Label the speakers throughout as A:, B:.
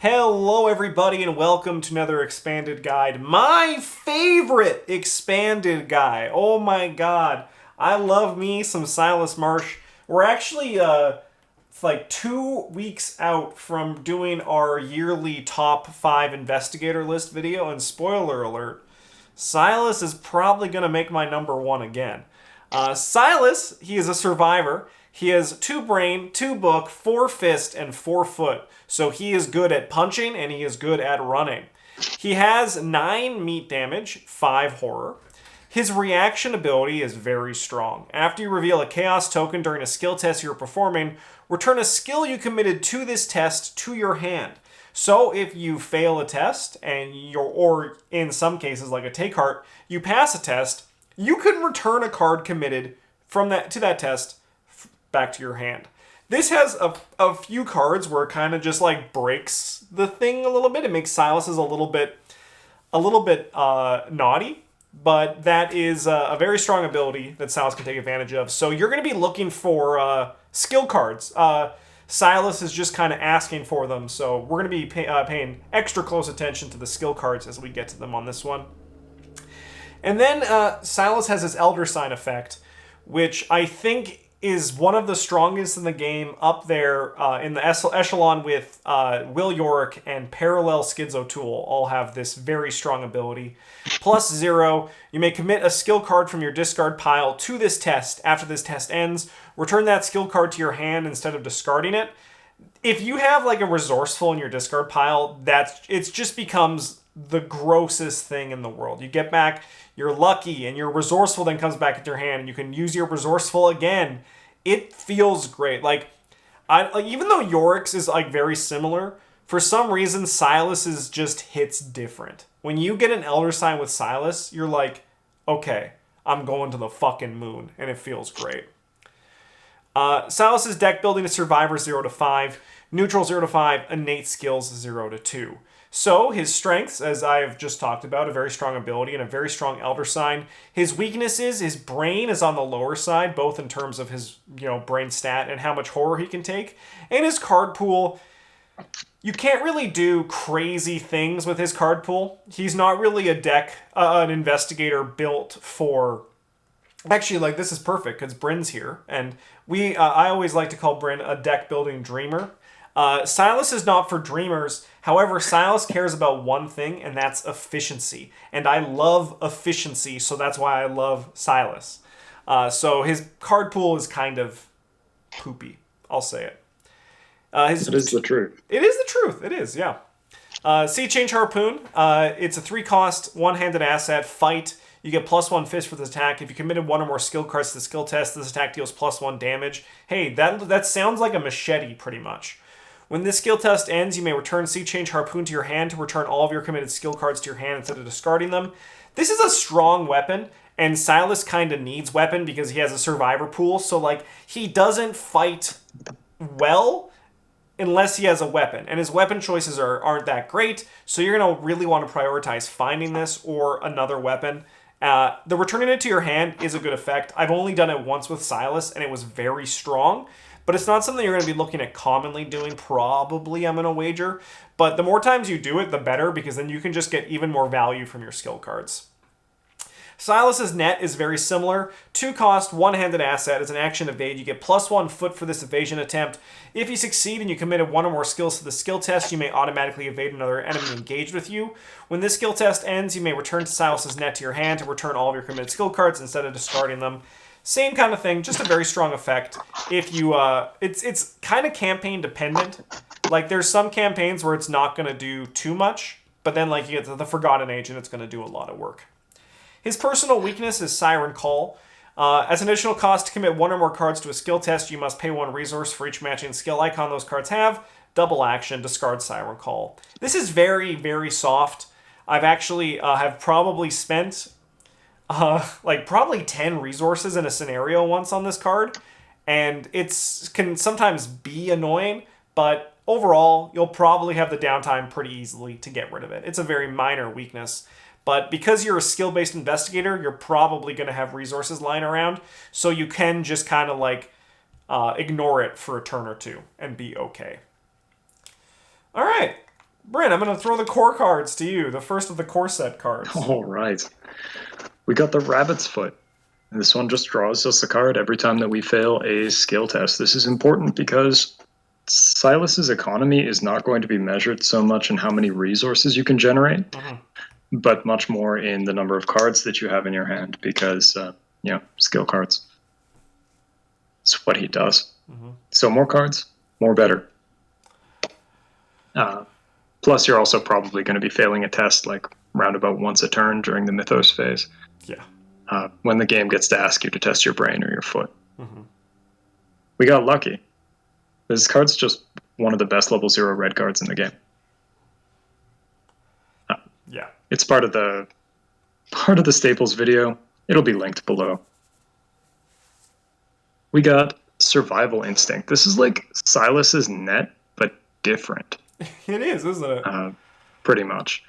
A: Hello everybody and welcome to another expanded guide. My favorite expanded guide. Oh my god. I love me some Silas Marsh. We're actually it's like 2 weeks out from doing our yearly top 5 investigator list video, and spoiler alert, Silas is probably going to make my number 1 again. Silas, he is a survivor. He has 2 brain, 2 book, 4 fist, and 4 foot. So he is good at punching and he is good at running. He has 9 meat damage, 5 horror. His reaction ability is very strong. After you reveal a chaos token during a skill test you're performing, return a skill you committed to this test to your hand. So if you fail a test and or in some cases like a take heart, you pass a test, you can return a card committed from that to that test back to your hand. This has a few cards where it kind of just like breaks the thing a little bit. It makes Silas's a little bit naughty, but that is a very strong ability that Silas can take advantage of. So you're going to be looking for skill cards. Silas is just kind of asking for them, so we're going to be paying extra close attention to the skill cards as we get to them on this one. And then Silas has his Elder Sign effect, which I think is one of the strongest in the game, up there in the echelon with Will Yorick and Parallel Schizo Tool. All have this very strong ability. +0, you may commit a skill card from your discard pile to this test. After this test ends, return that skill card to your hand instead of discarding it. If you have like a resourceful in your discard pile, it just becomes the grossest thing in the world. You get back your lucky and your resourceful then comes back into your hand and you can use your resourceful again. It feels great. Even though Yorick's is like very similar, for some reason Silas's just hits different. When you get an Elder Sign with Silas, you're like, okay, I'm going to the fucking moon, and it feels great. Silas's deck building is Survivor 0 to 5, Neutral 0 to 5, Innate Skills 0 to 2. So his strengths, as I've just talked about, a very strong ability and a very strong Elder Sign. His weaknesses, his brain is on the lower side, both in terms of his brain stat and how much horror he can take. And his card pool, you can't really do crazy things with his card pool. He's not really an investigator built for... Actually, like, this is perfect because Bryn's here, and I always like to call Bryn a deck building dreamer. Silas is not for dreamers. However, Silas cares about one thing, and that's efficiency. And I love efficiency, so that's why I love Silas. So his card pool is kind of poopy. I'll say it.
B: It is the truth.
A: It is the truth. It is, yeah. Sea Change Harpoon. It's a 3-cost, one-handed asset. Fight. You get +1 fist for this attack. If you committed 1 or more skill cards to the skill test, this attack deals +1 damage. Hey, that sounds like a machete, pretty much. When this skill test ends, you may return Sea Change Harpoon to your hand to return all of your committed skill cards to your hand instead of discarding them. This is a strong weapon, and Silas kind of needs weapon because he has a survivor pool, so like he doesn't fight well unless he has a weapon, and his weapon choices aren't that great, so you're going to really want to prioritize finding this or another weapon. The returning it to your hand is a good effect. I've only done it once with Silas, and it was very strong. But it's not something you're going to be looking at commonly doing, probably, I'm going to wager. But the more times you do it, the better, because then you can just get even more value from your skill cards. Silas's net is very similar. 2-cost, one-handed asset. As an action evade, you get +1 foot for this evasion attempt. If you succeed and you committed 1 or more skills to the skill test, you may automatically evade another enemy engaged with you. When this skill test ends, you may return Silas's net to your hand to return all of your committed skill cards instead of discarding them. Same kind of thing, just a very strong effect. If you, it's kind of campaign dependent. Like, there's some campaigns where it's not going to do too much, but then, like, you get to the Forgotten Age and it's going to do a lot of work. His personal weakness is Siren Call. As an additional cost to commit 1 or more cards to a skill test, you must pay 1 resource for each matching skill icon those cards have. Double action, discard Siren Call. This is very, very soft. I've actually have probably spent... probably 10 resources in a scenario once on this card, and can sometimes be annoying, but overall, you'll probably have the downtime pretty easily to get rid of it. It's a very minor weakness, but because you're a skill-based investigator, you're probably going to have resources lying around, so you can just kind of ignore it for a turn or two and be okay. All right. Bryn, I'm going to throw the core cards to you, the first of the core set cards.
B: All right. We got the Rabbit's Foot. This one just draws us a card every time that we fail a skill test. This is important because Silas's economy is not going to be measured so much in how many resources you can generate, but much more in the number of cards that you have in your hand because, skill cards. It's what he does. So more cards, more better. Plus, you're also probably going to be failing a test like roundabout once a turn during the Mythos phase.
A: Yeah.
B: When the game gets to ask you to test your brain or your foot. We got lucky. This card's just one of the best level 0 red cards in the game.
A: Yeah.
B: It's part of the Staples video. It'll be linked below. We got Survival Instinct. This is like Silas's net, but different.
A: It is, isn't it?
B: Pretty much.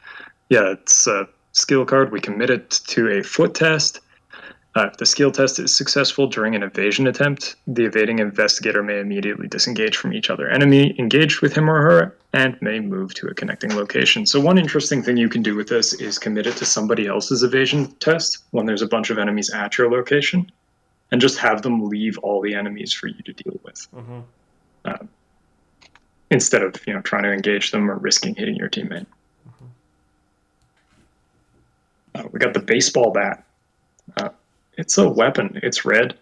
B: Yeah, it's a skill card. We commit it to a foot test. If the skill test is successful during an evasion attempt, the evading investigator may immediately disengage from each other enemy engaged with him or her and may move to a connecting location. So one interesting thing you can do with this is commit it to somebody else's evasion test when there's a bunch of enemies at your location and just have them leave all the enemies for you to deal with. Instead of trying to engage them or risking hitting your teammate. We got the baseball bat. It's a weapon. It's red.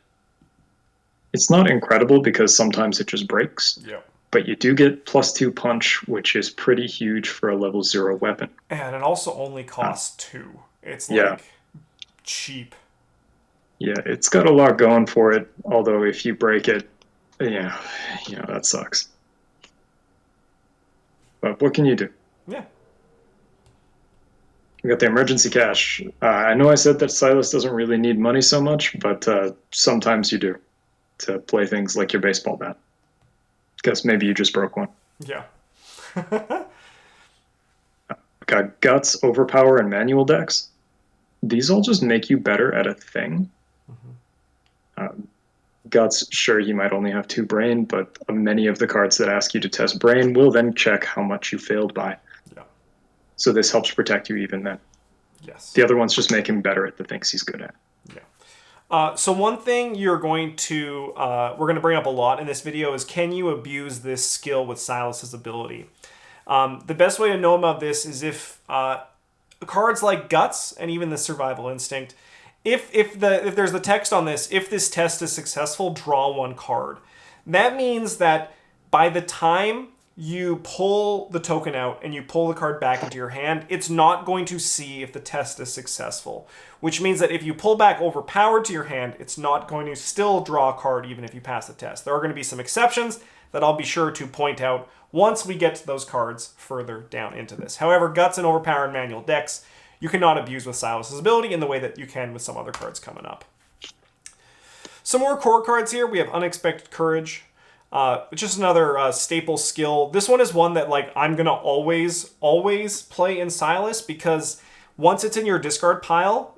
B: It's not incredible because sometimes it just breaks.
A: Yeah.
B: But you do get +2 punch, which is pretty huge for a level 0 weapon.
A: And it also only costs 2. It's cheap.
B: Yeah, it's got a lot going for it. Although if you break it, that sucks. But what can you do?
A: Yeah.
B: We got the emergency cash. I know I said that Silas doesn't really need money so much, but sometimes you do to play things like your baseball bat. Because maybe you just broke one.
A: Yeah.
B: Got Guts, Overpower, and Manual Decks. These all just make you better at a thing. Guts, sure, you might only have 2 brain, but many of the cards that ask you to test brain will then check how much you failed by.
A: Yeah.
B: So this helps protect you even then.
A: Yes.
B: The other ones just make him better at the things he's good at.
A: Yeah. So one thing we're going to bring up a lot in this video is, can you abuse this skill with Silas's ability? The best way to know about this is if cards like Guts and even the Survival Instinct, if there's the text on this, if this test is successful, draw 1 card. That means that by the time you pull the token out and you pull the card back into your hand, it's not going to see if the test is successful. Which means that if you pull back Overpowered to your hand, it's not going to still draw a card even if you pass the test. There are going to be some exceptions that I'll be sure to point out once we get to those cards further down into this. However, Guts and Overpower and Manual Decks, you cannot abuse with Silas's ability in the way that you can with some other cards coming up. Some more core cards here. We have Unexpected Courage, which is another staple skill. This one is one that I'm going to always play in Silas, because once it's in your discard pile,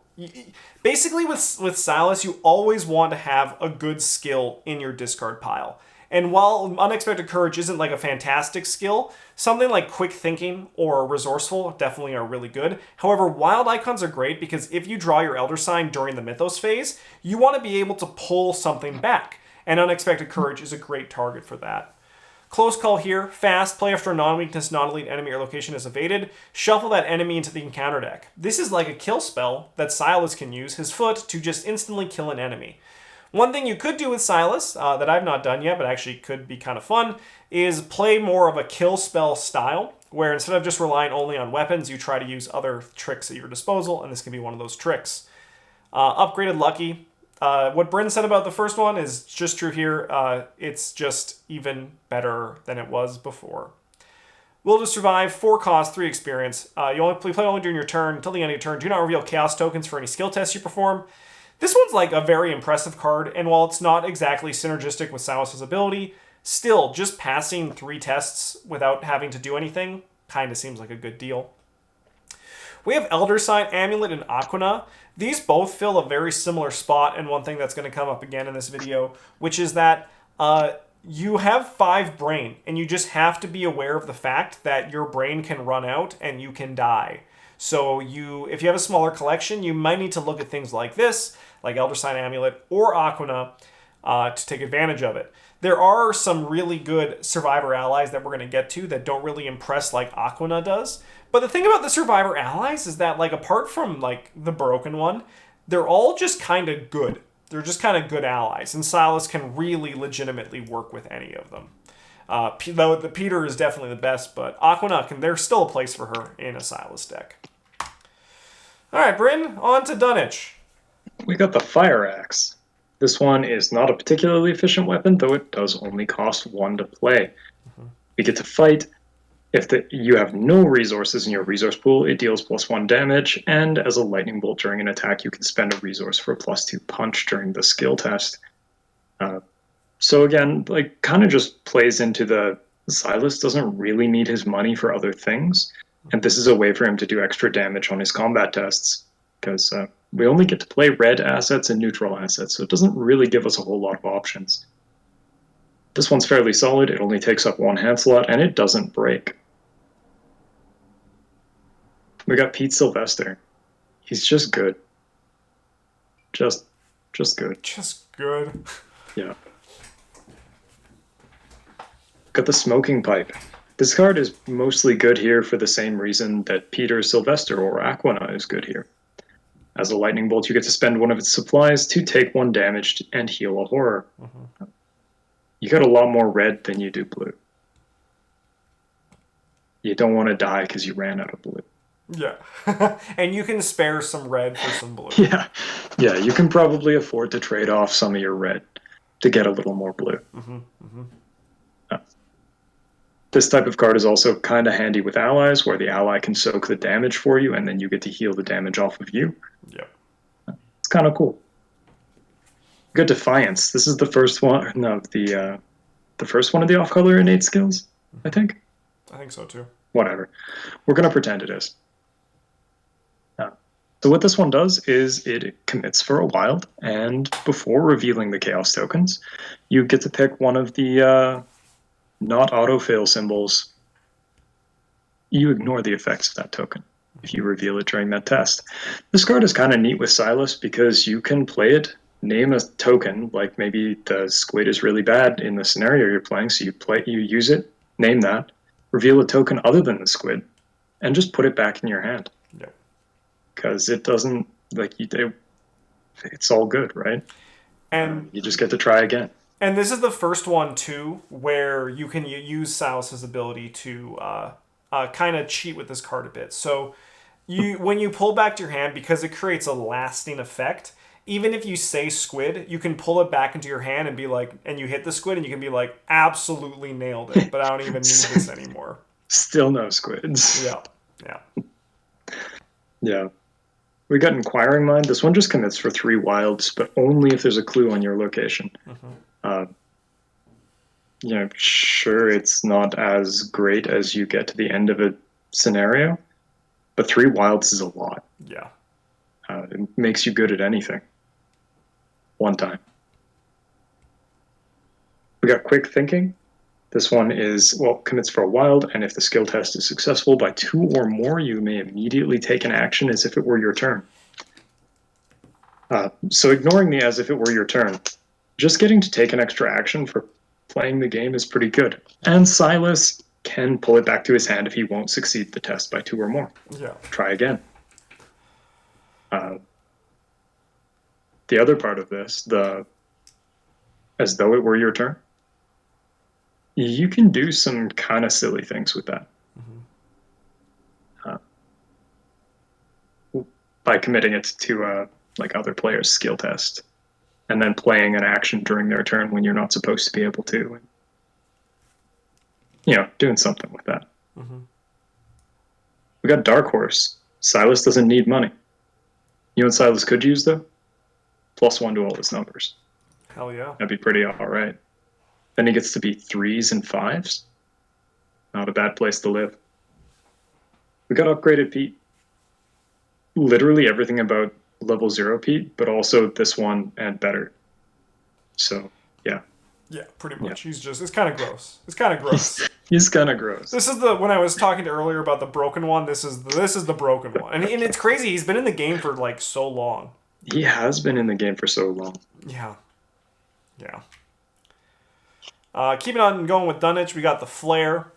A: basically with Silas, you always want to have a good skill in your discard pile. And while Unexpected Courage isn't a fantastic skill, something like Quick Thinking or Resourceful definitely are really good. However, Wild Icons are great because if you draw your Elder Sign during the Mythos phase, you want to be able to pull something back. And Unexpected Courage is a great target for that. Close Call here. Fast. Play after a non-weakness, non-elite enemy or location is evaded. Shuffle that enemy into the encounter deck. This is like a kill spell that Silas can use his foot to just instantly kill an enemy. One thing you could do with Silas, that I've not done yet, but actually could be kind of fun, is play more of a kill spell style, where instead of just relying only on weapons, you try to use other tricks at your disposal, and this can be one of those tricks. Upgraded Lucky. What Bryn said about the first one is just true here. It's just even better than it was before. Will to Survive, 4 cost, 3 experience. You only play only during your turn. Until the end of your turn, do not reveal chaos tokens for any skill tests you perform. This one's a very impressive card, and while it's not exactly synergistic with Silas's ability, still, just passing 3 tests without having to do anything kind of seems like a good deal. We have Elder Sign, Amulet, and Aquina. These both fill a very similar spot, and one thing that's going to come up again in this video, which is that you have 5 brain, and you just have to be aware of the fact that your brain can run out and you can die. So if you have a smaller collection, you might need to look at things like this, like Elder Sign Amulet or Aquina, to take advantage of it. There are some really good Survivor allies that we're going to get to that don't really impress like Aquina does. But the thing about the Survivor allies is that, like, apart from like the broken one, they're all just kind of good. They're just kind of good allies, and Silas can really legitimately work with any of them. Though the Peter is definitely the best, but Aquina, there's still a place for her in a Silas deck. All right, Bryn, on to Dunwich.
B: We got the Fire Axe. This one is not a particularly efficient weapon, though it does only cost 1 to play. We get to fight. If you have no resources in your resource pool, it deals +1 damage, and as a lightning bolt during an attack, you can spend a resource for a +2 punch during the skill test. So again, like, kind of just plays into the Silas doesn't really need his money for other things, and this is a way for him to do extra damage on his combat tests, because we only get to play red assets and neutral assets, so it doesn't really give us a whole lot of options. This one's fairly solid, it only takes up 1 hand slot, and it doesn't break. We got Pete Sylvester. He's just good. Just good.
A: Just good.
B: Yeah. Got the Smoking Pipe. This card is mostly good here for the same reason that Peter Sylvester or Aquina is good here. As a lightning bolt, you get to spend 1 of its supplies to take 1 damage and heal a horror. You got a lot more red than you do blue. You don't want to die because you ran out of blue.
A: Yeah. And you can spare some red for some blue.
B: Yeah, you can probably afford to trade off some of your red to get a little more blue. This type of card is also kind of handy with allies, where the ally can soak the damage for you, and then you get to heal the damage off of you.
A: Yeah.
B: It's kind of cool. Good Defiance. This is the first one. No, the first one of the off-color innate skills, I think.
A: I think so too.
B: Whatever. We're gonna pretend it is. So what this one does is it commits for a wild, and before revealing the Chaos tokens, you get to pick one of the not autofail symbols. You ignore the effects of that token if you reveal it during that test. This card is kind of neat with Silas because you can play it, name a token, like maybe the squid is really bad in the scenario you're playing, so you use it, name that, reveal a token other than the squid, and just put it back in your hand.
A: Yep.
B: Because it doesn't, like, it's all good, right?
A: And
B: you just get to try again.
A: And this is the first one too, where you can use Silas's ability to kind of cheat with this card a bit. So when you pull back to your hand, because it creates a lasting effect, even if you say squid, you can pull it back into your hand and be like, and you hit the squid and you can be like, absolutely nailed it, but I don't even need this anymore.
B: Still no squids.
A: Yeah.
B: We got Inquiring Mind. This one just commits for 3 wilds, but only if there's a clue on your location. Sure, it's not as great as you get to the end of a scenario, but 3 wilds is a lot.
A: Yeah.
B: It makes you good at anything. One time. We got Quick Thinking. This one commits for a wild, and if the skill test is successful by 2 or more, you may immediately take an action as if it were your turn. So ignoring the as if it were your turn, just getting to take an extra action for playing the game is pretty good. And Silas can pull it back to his hand if he won't succeed the test by 2 or more.
A: Yeah.
B: Try again. The other part of this, as though it were your turn, you can do some kind of silly things with that. By committing it to other players' skill test, and then playing an action during their turn when you're not supposed to be able to. Doing something with that. We got Dark Horse. Silas doesn't need money. You know what Silas could use, though? +1 to all his numbers.
A: Hell yeah.
B: That'd be pretty alright. Then he gets to be 3s and 5s. Not a bad place to live. We got Upgraded Pete. Literally everything about level 0 Pete, but also this one and better. So, yeah.
A: Yeah, pretty much. Yeah. It's kind of gross. It's kind of gross.
B: He's kind of gross.
A: This is when I was talking earlier about the broken one, this is the broken one. And it's crazy. He's been in the game for like so long.
B: He has been in the game for so long.
A: Yeah. Yeah. Keeping on going with Dunwich, we got the Flare.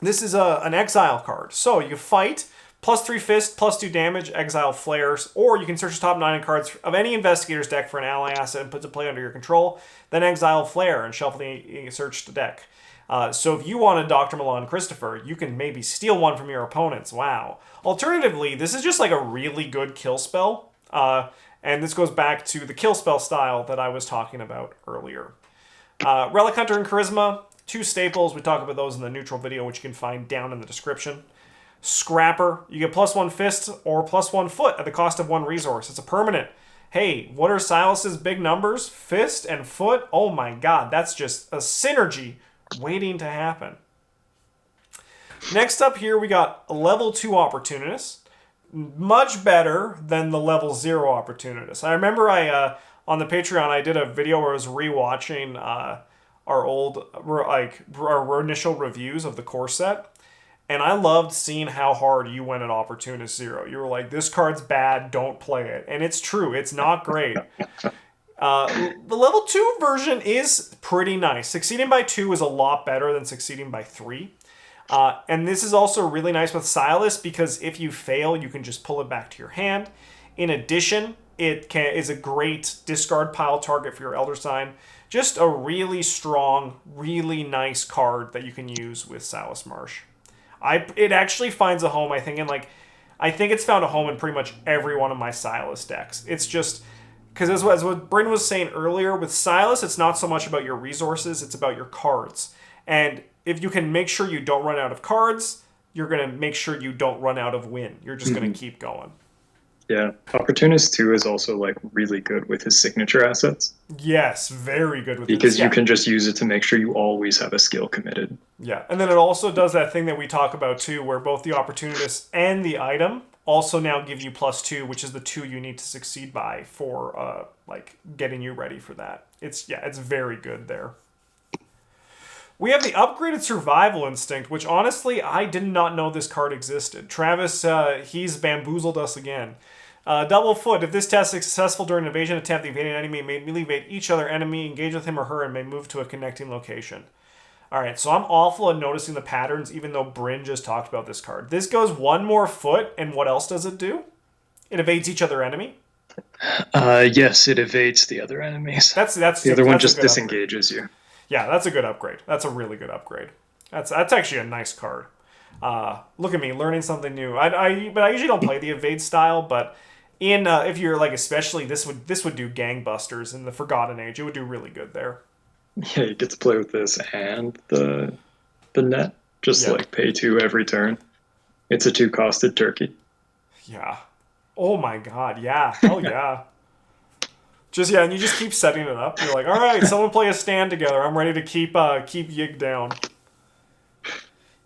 A: This is an exile card. So you fight, +3 fist, +2 damage, exile flares, or you can search the top 9 cards of any investigator's deck for an ally asset and put it to play under your control, then exile flare and shuffle the searched deck. So if you want a Dr. Milan Christopher, you can maybe steal one from your opponents. Wow. Alternatively, this is just like a really good kill spell. And this goes back to the kill spell style that I was talking about earlier. Relic Hunter and Charisma, 2 staples. We talk about those in the neutral video, which you can find down in the description. Scrapper, you get +1 fist or +1 foot at the cost of 1 resource. It's a permanent. Hey, what are Silas's big numbers? Fist and foot? Oh my god, that's just a synergy waiting to happen. Next up here, we got a level 2 Opportunist. Much better than the level 0 Opportunist. I remember on the Patreon, I did a video where I was rewatching our old, our initial reviews of the core set. And I loved seeing how hard you went at Opportunist 0. You were like, this card's bad, don't play it. And it's true, it's not great. The level 2 version is pretty nice. Succeeding by 2 is a lot better than succeeding by 3. And this is also really nice with Silas because if you fail, you can just pull it back to your hand. In addition, it is a great discard pile target for your Elder Sign. Just a really strong, really nice card that you can use with Silas Marsh. It actually finds a home, I think it's found a home in pretty much every one of my Silas decks. It's just, because as what Bryn was saying earlier, with Silas, it's not so much about your resources, it's about your cards. And if you can make sure you don't run out of cards, you're going to make sure you don't run out of win. You're just going to keep going.
B: Yeah, Opportunist 2 is also like really good with his signature assets.
A: Yes, very good with
B: because you can just use it to make sure you always have a skill committed.
A: Yeah, and then it also does that thing that we talk about too, where both the Opportunist and the item also now give you +2, which is the 2 you need to succeed by for getting you ready for that. It's very good there. We have the upgraded Survival Instinct, which honestly I did not know this card existed. Travis, he's bamboozled us again. Double foot. If this test is successful during an evasion attempt, the evading enemy may immediately evade each other enemy, engage with him or her, and may move to a connecting location. Alright, so I'm awful at noticing the patterns, even though Bryn just talked about this card. This goes 1 more foot, and what else does it do? It evades each other enemy?
B: Yes, it evades the other enemies.
A: That's
B: the other one just disengages you.
A: Yeah, that's a good upgrade. That's a really good upgrade. That's actually a nice card. Look at me, learning something new. But I usually don't play the evade style, but if you're especially this would do gangbusters in the Forgotten Age. It would do really good there.
B: Yeah, you get to play with this and the net. Just pay 2 every turn. It's a 2-costed turkey.
A: Yeah. Oh my god, yeah. Hell yeah. And you just keep setting it up. You're like, all right, someone play a stand together. I'm ready to keep Yig down.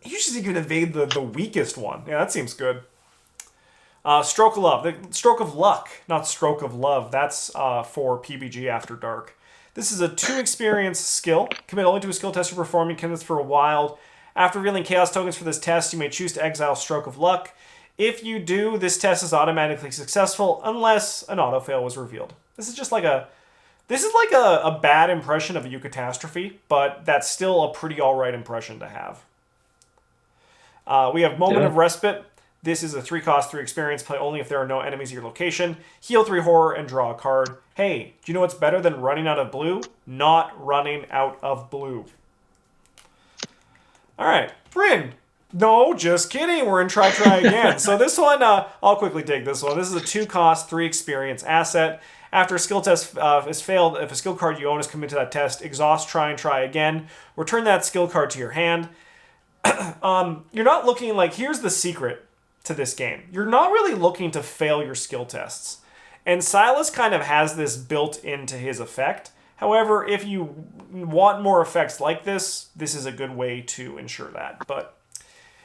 A: You just even evade the weakest one. Yeah, that seems good. Stroke of Love. Stroke of Luck, not Stroke of Love. That's for PBG After Dark. This is a 2 experience skill. Commit only to a skill test you're performing. Commits for a wild. After revealing chaos tokens for this test, you may choose to exile Stroke of Luck. If you do, this test is automatically successful unless an autofail was revealed. This is like a bad impression of a Eucatastrophe, but that's still a pretty alright impression to have. We have Moment of Respite. This is a 3-cost, 3 experience. Play only if there are no enemies at your location. Heal 3 horror and draw a card. Hey, do you know what's better than running out of blue? Not running out of blue. Alright, Bryn. No, just kidding. We're in try again. So this one, I'll quickly take this one. This is a 2-cost, 3 experience asset. After a skill test is failed, if a skill card you own is committed to that test, exhaust, try again. Return that skill card to your hand. You're not looking here's the secret to this game. You're not really looking to fail your skill tests. And Silas kind of has this built into his effect. However, if you want more effects like this, this is a good way to ensure that. But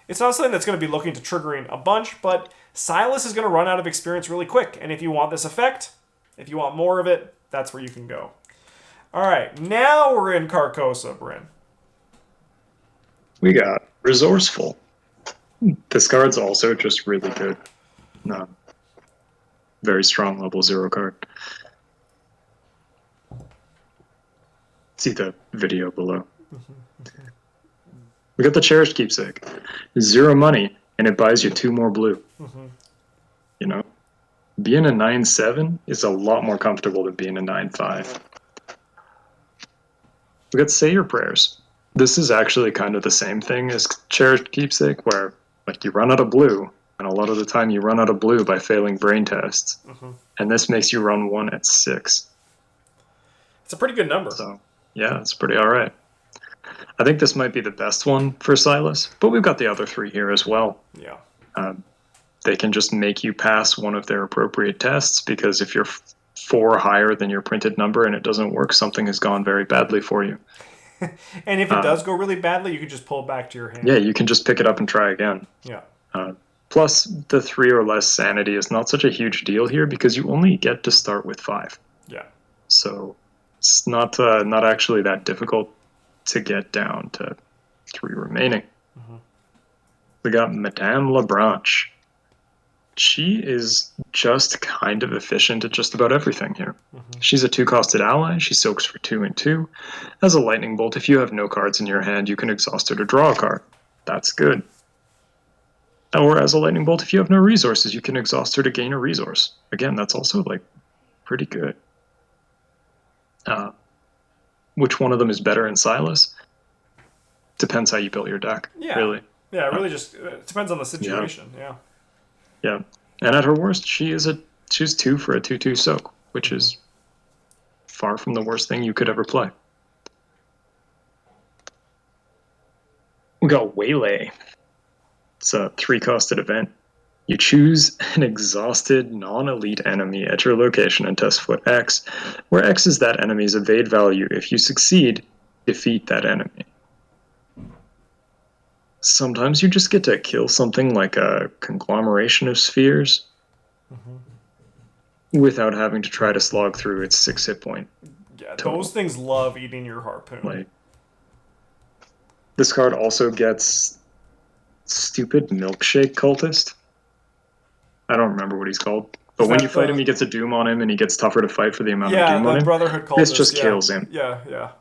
A: it's not something that's going to be looking to triggering a bunch, but Silas is going to run out of experience really quick. And if you want this effect, if you want more of it, that's where you can go. All right, now we're in Carcosa, Bryn.
B: We got Resourceful. This card's also just really good. Very strong level 0 card. See the video below. We got the Cherished Keepsake. 0 money, and it buys you 2 more blue. You know? Being a 9/7 is a lot more comfortable than being a 9/5. We got Say Your Prayers. This is actually kind of the same thing as Cherished Keepsake, where like you run out of blue, and a lot of the time you run out of blue by failing brain tests. And this makes you run 1 at 6.
A: It's a pretty good number.
B: So, yeah, it's pretty alright. I think this might be the best one for Silas, but we've got the other 3 here as well.
A: Yeah.
B: They can just make you pass one of their appropriate tests, because if you're 4 higher than your printed number and it doesn't work, something has gone very badly for you.
A: And if it does go really badly, you can just pull it back to your hand.
B: Yeah, you can just pick it up and try again.
A: Yeah.
B: Plus, the 3 or less sanity is not such a huge deal here, because you only get to start with 5.
A: Yeah.
B: So it's not actually that difficult to get down to 3 remaining. We got Madame Labranche. She is just kind of efficient at just about everything here. She's a 2-costed ally. She soaks for 2 and 2. As a lightning bolt, if you have no cards in your hand, you can exhaust her to draw a card. That's good. Or as a lightning bolt, if you have no resources, you can exhaust her to gain a resource. Again, that's also like pretty good. Which one of them is better in Silas? Depends how you built your deck.
A: Yeah.
B: Really.
A: Yeah, it really just depends on the situation.
B: Yeah. And at her worst, she's 2 for a 2/2 soak, which is far from the worst thing you could ever play. We got Waylay. It's a 3-costed event. You choose an exhausted, non-elite enemy at your location and test foot X, where X is that enemy's evade value. If you succeed, defeat that enemy. Sometimes you just get to kill something like a conglomeration of spheres without having to try to slog through its 6 hit point.
A: Yeah,
B: total.
A: those things love eating your harpoon.
B: Like, this card also gets Stupid Milkshake Cultist. I don't remember what he's called. But when you fight him, he gets a doom on him, and he gets tougher to fight for the amount of doom on him.
A: Brotherhood Cultist.
B: This just kills him.
A: Yeah.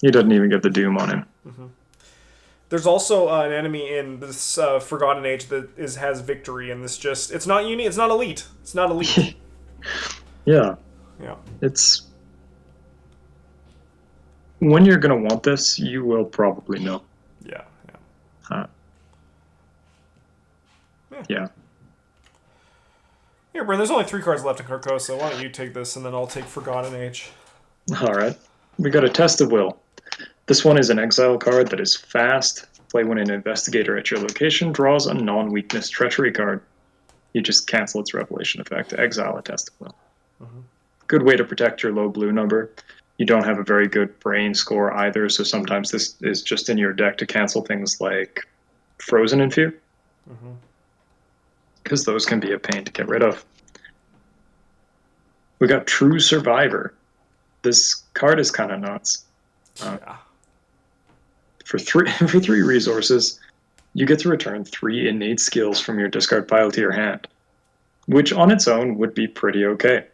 B: He doesn't even get the doom on him.
A: There's also an enemy in this Forgotten Age that has victory, and it's not it's not elite. It's not elite.
B: Yeah.
A: Yeah.
B: It's when you're gonna want this, you will probably know.
A: Yeah.
B: Yeah.
A: Here, Bryn, there's only 3 cards left in Carcosa. Why don't you take this, and then I'll take Forgotten Age.
B: All right. We got a Test of Will. This one is an exile card that is fast. Play when an investigator at your location draws a non-weakness treachery card. You just cancel its revelation effect. Exile a Test of Will. Good way to protect your low blue number. You don't have a very good brain score either, so sometimes this is just in your deck to cancel things like Frozen in Fear. Because those can be a pain to get rid of. We got True Survivor. This card is kind of nuts. For 3 resources, you get to return 3 innate skills from your discard pile to your hand, which on its own would be pretty okay.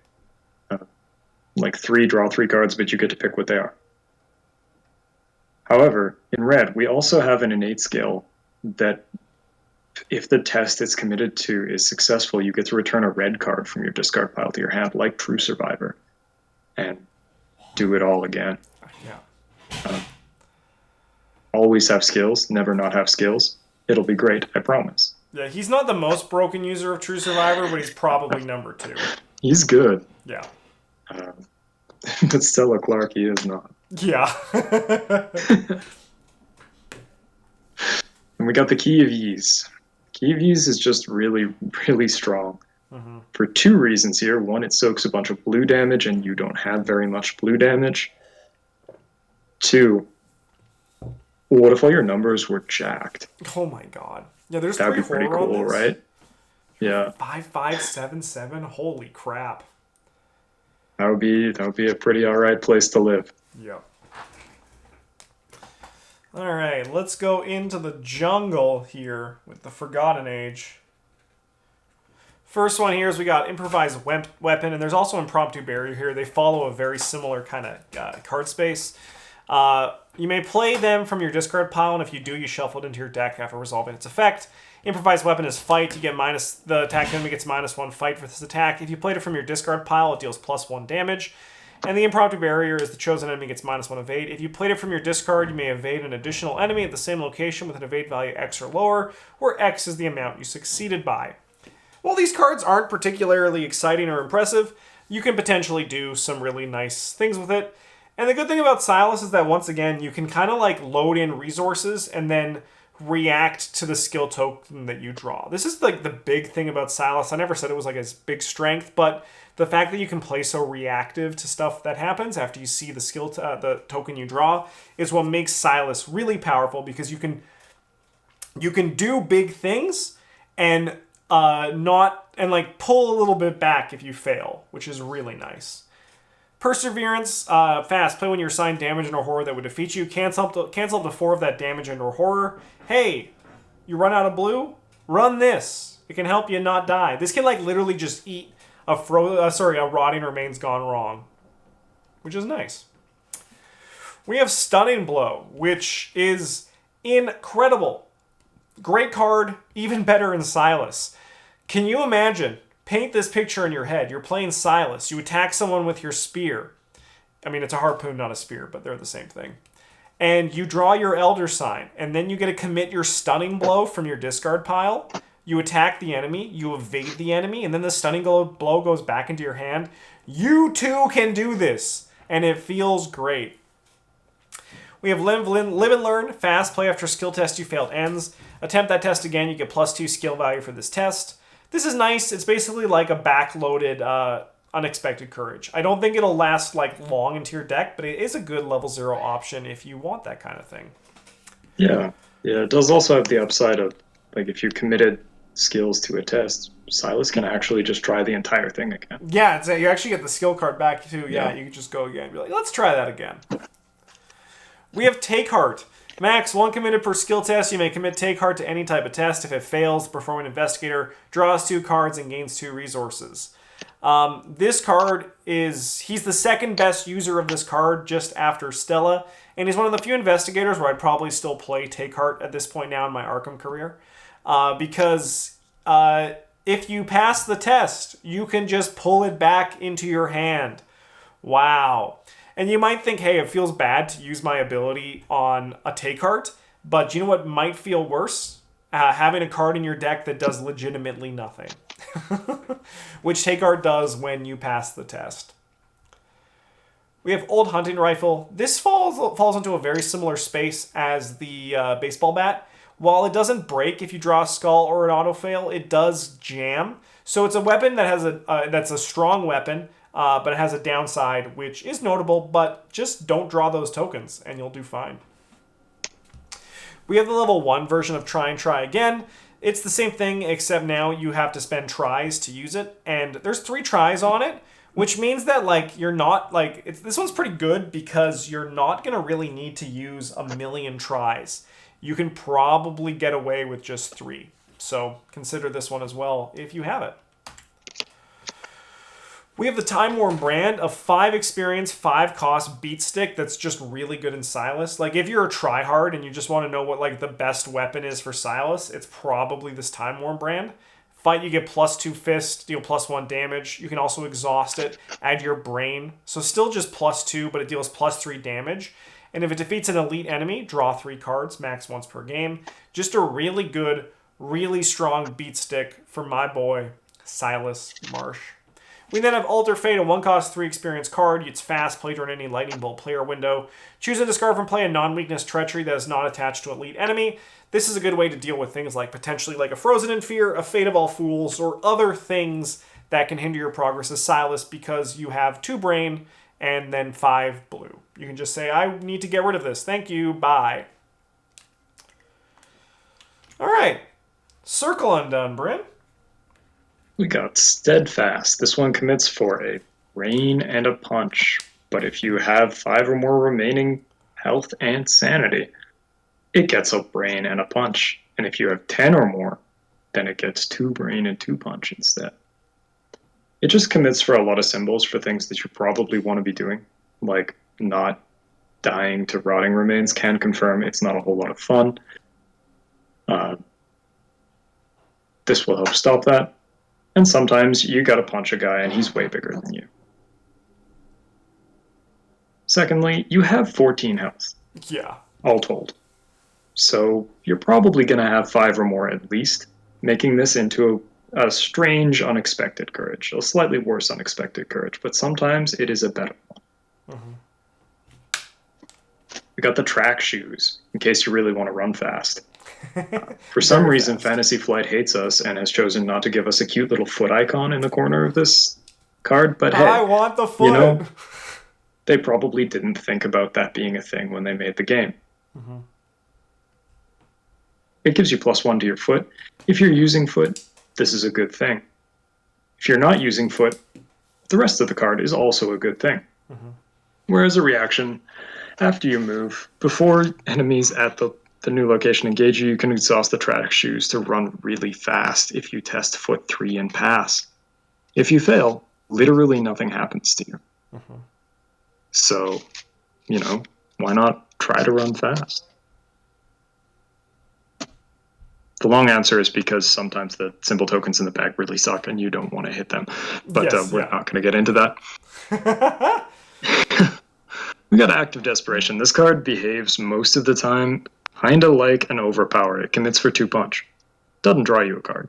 B: Like 3 draw 3 cards, but you get to pick what they are. However, in red, we also have an innate skill that if the test it's committed to is successful, you get to return a red card from your discard pile to your hand, like True Survivor, and do it all again.
A: Yeah.
B: Always have skills, never not have skills. It'll be great, I promise.
A: Yeah, he's not the most broken user of True Survivor, but he's probably number 2.
B: He's good.
A: Yeah.
B: But Stella Clark, he is not.
A: Yeah.
B: And we got the Key of Ease. Key of Ease is just really, really strong. For 2 reasons here. One, it soaks a bunch of blue damage, and you don't have very much blue damage. 2, what if all your numbers were jacked?
A: Oh my god. Yeah, there's
B: That'd
A: 3
B: be pretty
A: horror on
B: cool,
A: this.
B: right? Yeah.
A: 5, 5, 7, 7. Holy crap.
B: That would be a pretty alright place to live.
A: Yep. All right, let's go into the jungle here with the Forgotten Age. First one here is we got improvised weapon, and there's also impromptu barrier here. They follow a very similar kind of card space. You may play them from your discard pile, and if you do, you shuffle it into your deck after resolving its effect. Improvised weapon is fight. You get the attack enemy gets -1 fight for this attack. If you played it from your discard pile, it deals +1 damage. And the impromptu barrier is the chosen enemy gets -1 evade. If you played it from your discard, you may evade an additional enemy at the same location with an evade value X or lower, where X is the amount you succeeded by. While these cards aren't particularly exciting or impressive, you can potentially do some really nice things with it. And the good thing about Silas is that, once again, you can kind of like load in resources and then react to the skill token that you draw. This is like the big thing about Silas. I never said it was like his big strength, but the fact that you can play so reactive to stuff that happens after you see the the token you draw is what makes Silas really powerful, because you can do big things and pull a little bit back if you fail, which is really nice. Perseverance, fast. Play when you're assigned damage and or horror that would defeat you. Cancel up to 4 of that damage and or horror. Hey, you run out of blue? Run this. It can help you not die. This can like literally just eat a rotting remains gone wrong, which is nice. We have Stunning Blow, which is incredible. Great card, even better in Silas. Can you imagine? Paint this picture in your head. You're playing Silas. You attack someone with your spear. I mean, it's a harpoon, not a spear, but they're the same thing. And you draw your Elder Sign, and then you get to commit your Stunning Blow from your discard pile. You attack the enemy, you evade the enemy, and then the Stunning Blow goes back into your hand. You too can do this, and it feels great. We have Live and Learn. Fast. Play after skill test you failed ends. Attempt that test again. You get +2 skill value for this test. This is nice. It's basically like a backloaded Unexpected Courage. I don't think it'll last like long into your deck, but it is a good level 0 option if you want that kind of thing.
B: Yeah. It does also have the upside of, like, if you committed skills to a test, Silas can actually just try the entire thing again.
A: Yeah, you actually get the skill card back too. Yeah, you can just go again and be like, let's try that again. We have Take Heart. Max, 1 committed per skill test. You may commit Take Heart to any type of test. If it fails, perform an investigator, draws 2 cards, and gains 2 resources. This card he's the second best user of this card just after Stella, and he's one of the few investigators where I'd probably still play Take Heart at this point now in my Arkham career. Because if you pass the test, you can just pull it back into your hand. Wow. And you might think, hey, it feels bad to use my ability on a Take Heart, but you know what might feel worse? Having a card in your deck that does legitimately nothing. Which Take Heart does when you pass the test. We have Old Hunting Rifle. This falls into a very similar space as the baseball bat. While it doesn't break if you draw a skull or an auto fail, it does jam. So it's a weapon that has that's a strong weapon, but it has a downside, which is notable, but just don't draw those tokens and you'll do fine. We have the level 1 version of Try and Try Again. It's the same thing, except now you have to spend tries to use it, and there's 3 tries on it, which means that you're not this one's pretty good because you're not gonna really need to use a million tries. You can probably get away with just 3. So consider this one as well if you have it. We have the Time Worn brand of 5 experience, 5 cost beat stick that's just really good in Silas. Like, if you're a tryhard and you just want to know what the best weapon is for Silas, it's probably this Time Worn brand. Fight, you get +2 fist, deal +1 damage. You can also exhaust it, add your brain. So still just +2, but it deals +3 damage. And if it defeats an elite enemy, draw 3 cards, max once per game. Just a really good, really strong beat stick for my boy, Silas Marsh. We then have Alter Fate, a 1-cost 3 experience card. It's fast, play during any Lightning Bolt player window. Choose and discard from play a non-weakness Treachery that is not attached to an elite enemy. This is a good way to deal with things like potentially a Frozen in Fear, a Fate of All Fools, or other things that can hinder your progress as Silas because you have 2 brain and then 5 blue. You can just say, I need to get rid of this. Thank you, bye. All right, Circle Undone, Bryn.
B: We got Steadfast. This one commits for a brain and a punch. But if you have 5 or more remaining health and sanity, it gets a brain and a punch. And if you have 10 or more, then it gets 2 brain and 2 punch instead. It just commits for a lot of symbols for things that you probably want to be doing, like not dying to rotting remains. Can confirm it's not a whole lot of fun. This will help stop that. And sometimes you gotta punch a guy and he's way bigger than you. Secondly, you have 14 health.
A: Yeah.
B: All told. So you're probably gonna have 5 or more at least, making this into a strange unexpected courage, a slightly worse unexpected courage, but sometimes it is a better one. We got the track shoes, in case you really want to run fast. For some reason,
A: fast.
B: Fantasy Flight hates us and has chosen not to give us a cute little foot icon in the corner of this card, but hey,
A: I want the foot!
B: you know, they probably didn't think about that being a thing when they made the game. It gives you +1 to your foot. If you're using foot, this is a good thing. If you're not using foot, the rest of the card is also a good thing. Whereas a reaction, after you move, before enemies at the new location engage you, you can exhaust the track shoes to run really fast if you test foot 3 and pass. If you fail, literally nothing happens to you. So, you know, why not try to run fast? The long answer is because sometimes the symbol tokens in the bag really suck and you don't want to hit them. But
A: Yes,
B: we're not going to get into that. We got Active Desperation. This card behaves most of the time kind of like an Overpower. It commits for 2 punch. Doesn't draw you a card.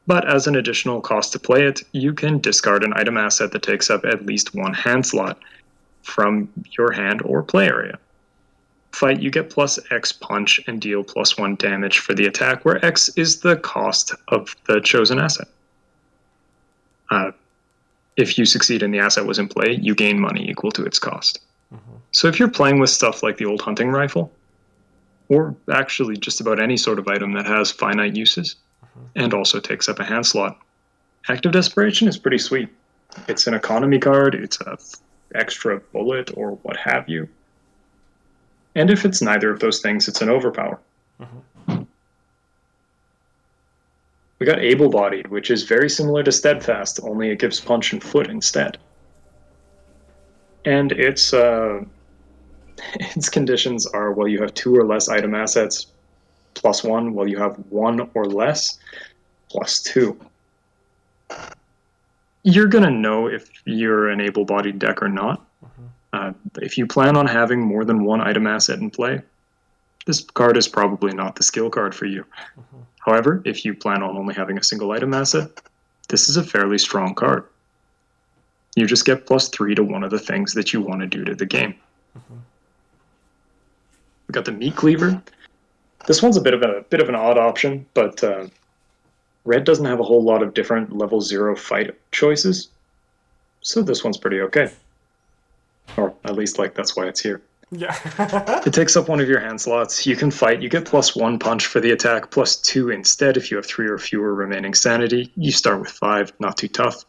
B: But as an additional cost to play it, you can discard an item asset that takes up at least 1 hand slot from your hand or play area. Fight, you get +X punch and deal +1 damage for the attack, where X is the cost of the chosen asset. If you succeed and the asset was in play, you gain money equal to its cost. So if you're playing with stuff like the old hunting rifle, or actually just about any sort of item that has finite uses, and also takes up a hand slot, Active Desperation is pretty sweet. It's an economy card, it's an extra bullet or what have you. And if it's neither of those things, it's an Overpower. We got Able-Bodied, which is very similar to Steadfast, only it gives punch and foot instead. And its conditions are, well, you have 2 or less item assets, +1, while you have 1 or less, +2. You're going to know if you're an able-bodied deck or not. If you plan on having more than 1 item asset in play, this card is probably not the skill card for you. However, if you plan on only having a single item asset, this is a fairly strong card. You just get +3 to one of the things that you want to do to the game. We got the Meat Cleaver. This one's a bit of an odd option, but red doesn't have a whole lot of different level 0 fight choices, so this one's pretty okay. Or at least, like, that's why it's here.
A: Yeah.
B: It takes up one of your hand slots. You can fight. You get +1 punch for the attack, +2 instead if you have 3 or fewer remaining sanity. You start with 5, not too tough.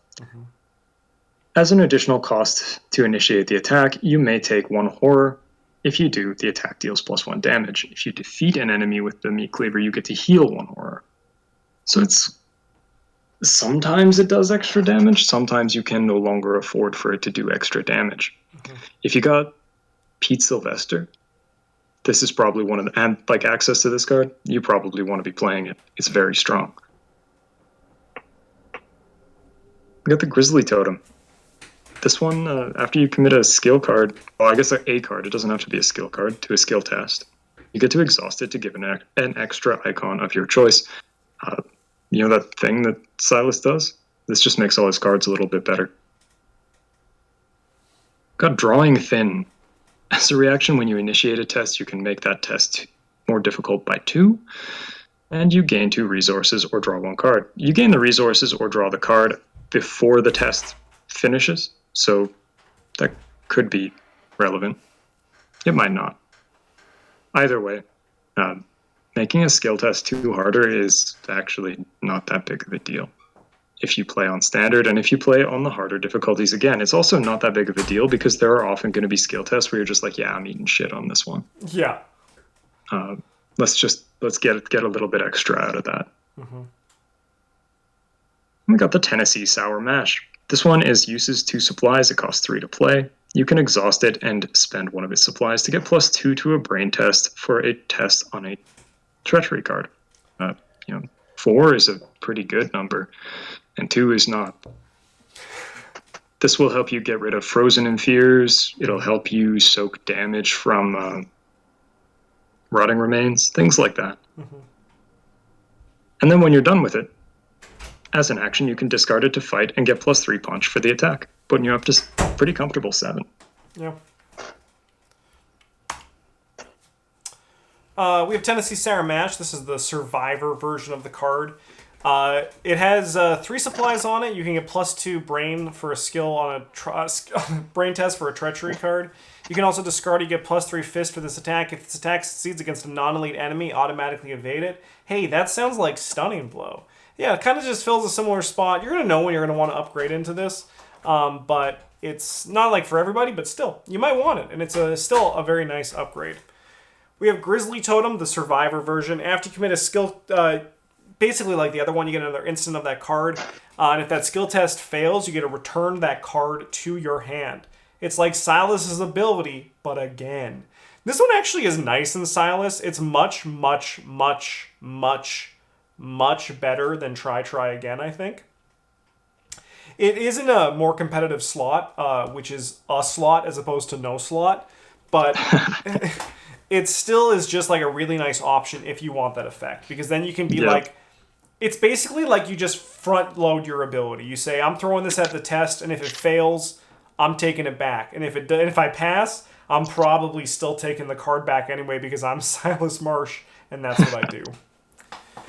B: As an additional cost to initiate the attack, you may take 1 horror. If you do, the attack deals +1 damage. If you defeat an enemy with the Meat Cleaver, you get to heal 1 horror. So it's... sometimes it does extra damage, sometimes you can no longer afford for it to do extra damage. If you got Pete Sylvester, this is probably one of the... and, like, access to this card, you probably want to be playing it. It's very strong. We got the Grizzly Totem. This one, after you commit a skill card, well, I guess a card, it doesn't have to be a skill card, to a skill test, you get to exhaust it to give an extra icon of your choice. You know that thing that Silas does? This just makes all his cards a little bit better. Got Drawing Thin. As a reaction, when you initiate a test, you can make that test more difficult by 2, and you gain 2 resources or draw 1 card. You gain the resources or draw the card before the test finishes, so that could be relevant. It might not. Either way, making a skill test 2 harder is actually not that big of a deal. if you play on standard, and if you play on the harder difficulties, again, it's also not that big of a deal because there are often going to be skill tests where you're just like, yeah, I'm eating shit on this one.
A: Yeah.
B: Let's get a little bit extra out of that. We got the Tennessee Sour Mash. This one is uses 2 supplies. It costs 3 to play. You can exhaust it and spend one of its supplies to get +2 to a brain test for a test on a treachery card. 4 is a pretty good number, and 2 is not. This will help you get rid of frozen in fears. It'll help you soak damage from rotting remains, things like that. And then when you're done with it, as an action, you can discard it to fight and get +3 punch for the attack, putting you up to pretty comfortable 7.
A: Yeah. We have Tennessee Sour Mash. This is the survivor version of the card. It has 3 supplies on it. You can get +2 brain for a skill on a brain test for a treachery card. You can also discard it. You get +3 fist for this attack. If this attack succeeds against a non-elite enemy, automatically evade it. Hey, that sounds like Stunning Blow. Yeah, it kind of just fills a similar spot. You're going to know when you're going to want to upgrade into this, but it's not like for everybody, but still, you might want it, and it's still a very nice upgrade. We have Grizzly Totem, the survivor version. After you commit a skill, basically like the other one, you get another instant of that card, and if that skill test fails, you get to return that card to your hand. It's like Silas's ability, but again. This one actually is nice in Silas. It's much, much, much, much, much better than Try Again, I think. It is in a more competitive slot, which is a slot as opposed to no slot, but it still is just like a really nice option if you want that effect, because then you can be like, it's basically like you just front load your ability. You say, I'm throwing this at the test, and if it fails, I'm taking it back. And if I pass, I'm probably still taking the card back anyway because I'm Silas Marsh, and that's what I do.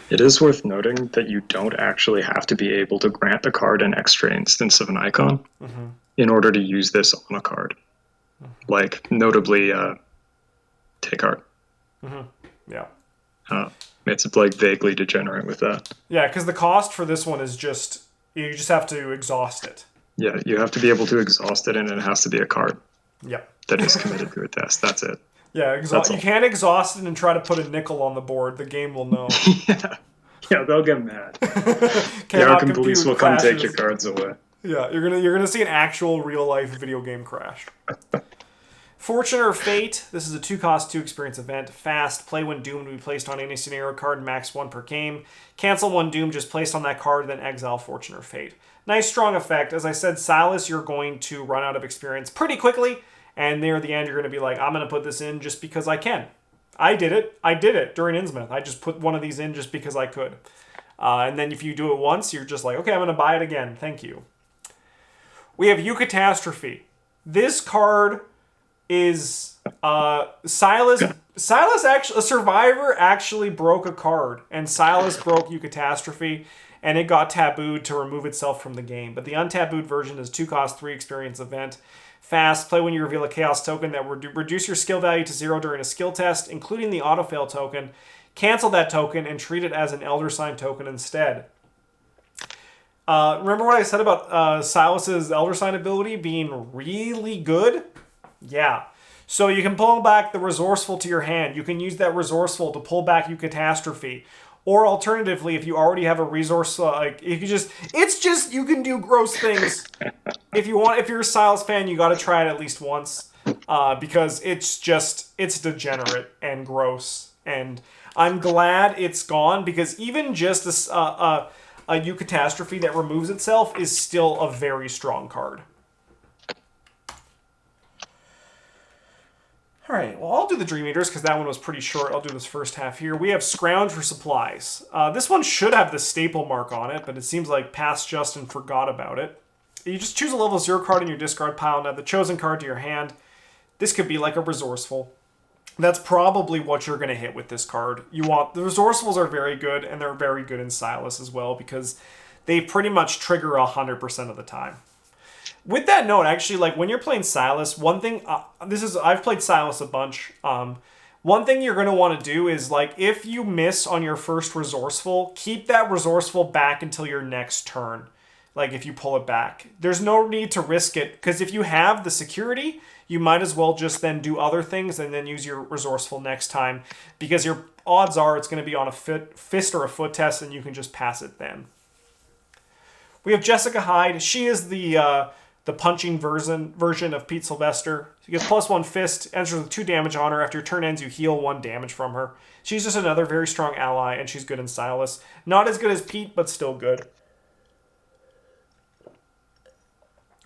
B: It is worth noting that you don't actually have to be able to grant a card an extra instance of an icon in order to use this on a card. Like, notably, Take Heart.
A: Yeah.
B: It's like vaguely degenerate with that.
A: Yeah, because the cost for this one is just, you just have to exhaust it.
B: Yeah, you have to be able to exhaust it, and it has to be a card.
A: Yep.
B: That is committed to a test. That's it.
A: Yeah, you can't exhaust it and try to put a nickel on the board. The game will know.
B: Yeah, they'll get mad. The Arkham police will come take your cards away.
A: Yeah, you're gonna see an actual real life video game crash. Fortune or Fate. This is a 2-cost 2 experience event. Fast. Play when doomed to be placed on any scenario card, max 1 per game. Cancel one doom just placed on that card, then exile Fortune or Fate. Nice strong effect. As I said, Silas, you're going to run out of experience pretty quickly. And near the end, you're going to be like, I'm going to put this in just because I can. I did it during Innsmouth. I just put one of these in just because I could. And then if you do it once, you're just like, okay, I'm going to buy it again. Thank you. We have Eucatastrophe. This card is Silas actually, a survivor actually broke a card. And Silas broke Eucatastrophe. And it got tabooed to remove itself from the game. But the untabooed version is 2-cost 3 experience event. Fast. Play when you reveal a chaos token that will reduce your skill value to 0 during a skill test, including the autofail token. Cancel that token and treat it as an Elder Sign token instead. Remember what I said about Silas's Elder Sign ability being really good? Yeah. So you can pull back the Resourceful to your hand. You can use that Resourceful to pull back Eucatastrophe. Or alternatively, if you already have a resource, you can do gross things. If you're a Silas fan, you got to try it at least once, because it's degenerate and gross. And I'm glad it's gone, because even just a Eucatastrophe that removes itself is still a very strong card. All right, well, I'll do the Dream Eaters because that one was pretty short. I'll do this first half here. We have Scrounge for supplies. This one should have the staple mark on it, but it seems like Past Justin forgot about it. You just choose a level 0 card in your discard pile and add the chosen card to your hand. This could be like a Resourceful. That's probably what you're going to hit with this card. The Resourcefuls are very good, and they're very good in Silas as well because they pretty much trigger 100% of the time. With that note, actually, like when you're playing Silas, one thing, I've played Silas a bunch. One thing you're going to want to do is, like, if you miss on your first Resourceful, keep that Resourceful back until your next turn. like if you pull it back. There's no need to risk it, because if you have the security, you might as well just then do other things and then use your resourceful next time, because your odds are it's going to be on a fist or a foot test and you can just pass it then. We have Jessica Hyde. She is the punching version of Pete Sylvester. She gets +1 fist, enters with 2 damage on her. After your turn ends, you heal 1 damage from her. She's just another very strong ally, and she's good in Silas. Not as good as Pete, but still good.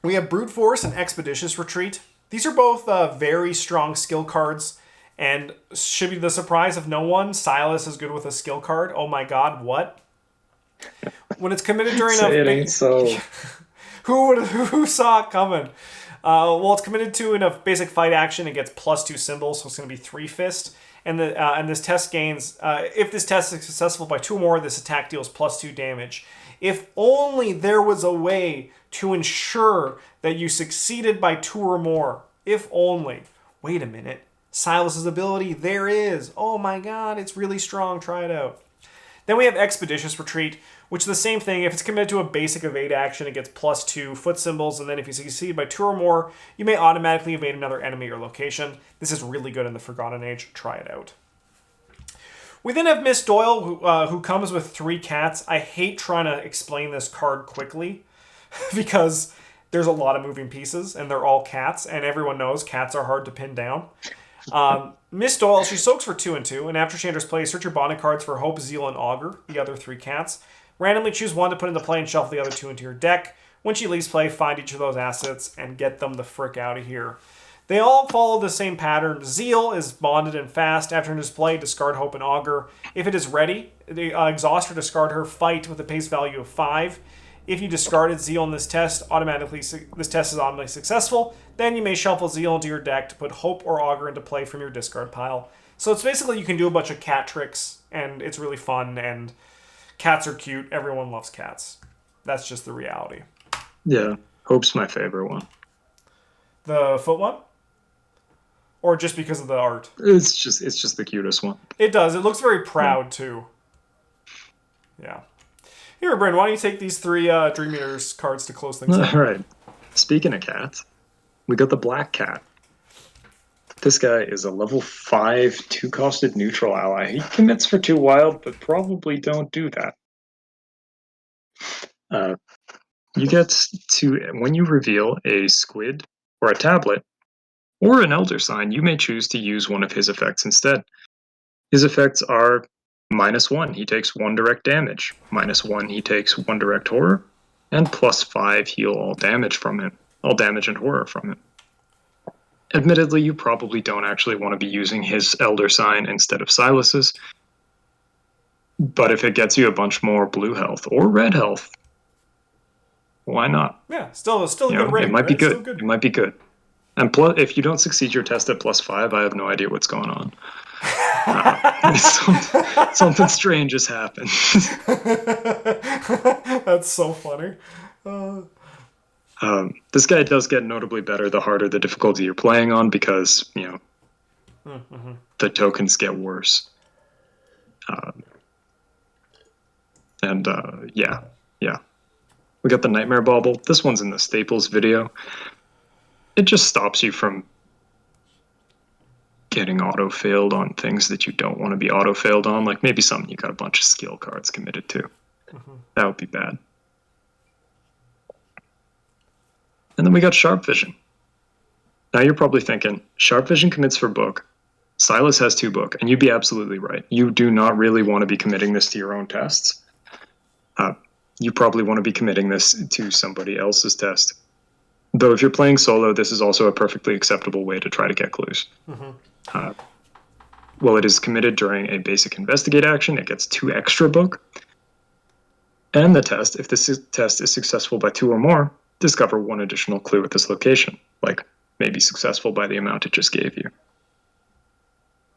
A: We have Brute Force and Expeditious Retreat. These are both very strong skill cards, and should be the surprise of no one, Silas is good with a skill card. Oh my god, what? When it's committed during
B: Say it ain't so.
A: Who saw it coming? Well, it's committed to in a basic fight action. It gets +2 symbols, so it's going to be 3 fist. And this test gains, if this test is successful by 2 or more, this attack deals +2 damage. If only there was a way to ensure that you succeeded by 2 or more. If only. Wait a minute. Silas's ability, there is. Oh my god, it's really strong. Try it out. Then we have Expeditious Retreat, which is the same thing. If it's committed to a basic evade action, it gets +2 foot symbols, and then if you succeed by 2 or more, you may automatically evade another enemy or location. This is really good in the Forgotten Age. Try it out. We then have Miss Doyle, who comes with 3 cats. I hate trying to explain this card quickly, because there's a lot of moving pieces, and they're all cats, and everyone knows cats are hard to pin down. Miss Doyle, she soaks for 2 and 2, and after she enters play, search your bonded cards for Hope, Zeal, and Augur, the other 3 cats. Randomly choose 1 to put into play and shuffle the other 2 into your deck. When she leaves play, find each of those assets and get them the frick out of here. They all follow the same pattern. Zeal is bonded and fast. After display, discard Hope and Augur. If it is ready, exhaust or discard her. Fight with a pace value of 5. If you discarded Zeal in this test, this test is automatically successful. Then you may shuffle Zeal into your deck to put Hope or Augur into play from your discard pile. So it's basically you can do a bunch of cat tricks, and it's really fun, and cats are cute. Everyone loves cats. That's just the reality.
B: Yeah, Hope's my favorite one.
A: The foot one? Or just because of the art?
B: It's just the cutest one.
A: It does. It looks very proud, too. Yeah. Here, Bryn, why don't you take these 3 Dream Eaters cards to close things up?
B: All right. Speaking of cats, we got the Black Cat. This guy is a level 5 2-costed neutral ally. He commits for 2 wild, but probably don't do that. You get to, when you reveal a squid or a tablet or an elder sign, you may choose to use one of his effects instead. His effects are -1, he takes 1 direct damage. -1, he takes 1 direct horror. And +5, heal all damage from him. All damage and horror from him. Admittedly, you probably don't actually want to be using his elder sign instead of Silas's. But if it gets you a bunch more blue health or red health, why not?
A: Yeah, still a good rating.
B: It might be
A: Still
B: good. It might be good. And plus, if you don't succeed your test at +5, I have no idea what's going on. Something strange has happened.
A: That's so funny.
B: This guy does get notably better the harder the difficulty you're playing on, because the tokens get worse. Yeah. We got the Nightmare Bauble. This one's in the Staples video. It just stops you from getting auto-failed on things that you don't want to be auto-failed on, like maybe something you got a bunch of skill cards committed to. That would be bad. And then we got Sharp Vision. Now you're probably thinking, Sharp Vision commits for book. Silas has 2 book, and you'd be absolutely right. You do not really want to be committing this to your own tests. You probably want to be committing this to somebody else's test. Though if you're playing solo, this is also a perfectly acceptable way to try to get clues. Well, it is committed during a basic investigate action. It gets 2 extra book. And the test, if this test is successful by 2 or more, discover 1 additional clue at this location, like maybe successful by the amount it just gave you.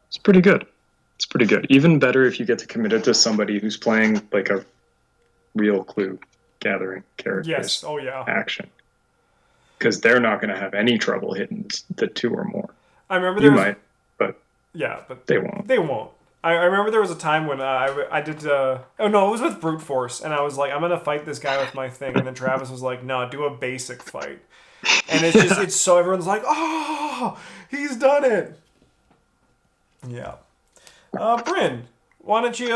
B: It's pretty good. It's pretty good. Even better if you get to commit it to somebody who's playing like a real clue gathering characters action. Because they're not going to have any trouble hitting the 2 or more.
A: I remember
B: you might, but
A: yeah, but
B: they won't.
A: They won't. I remember there was a time when I did. Oh no, it was with brute force, and I was like, I'm gonna fight this guy with my thing, and then Travis was like, no, do a basic fight, and it's just
B: Yeah.
A: it's so everyone's like, oh, he's done it. Yeah. Bryn, why don't you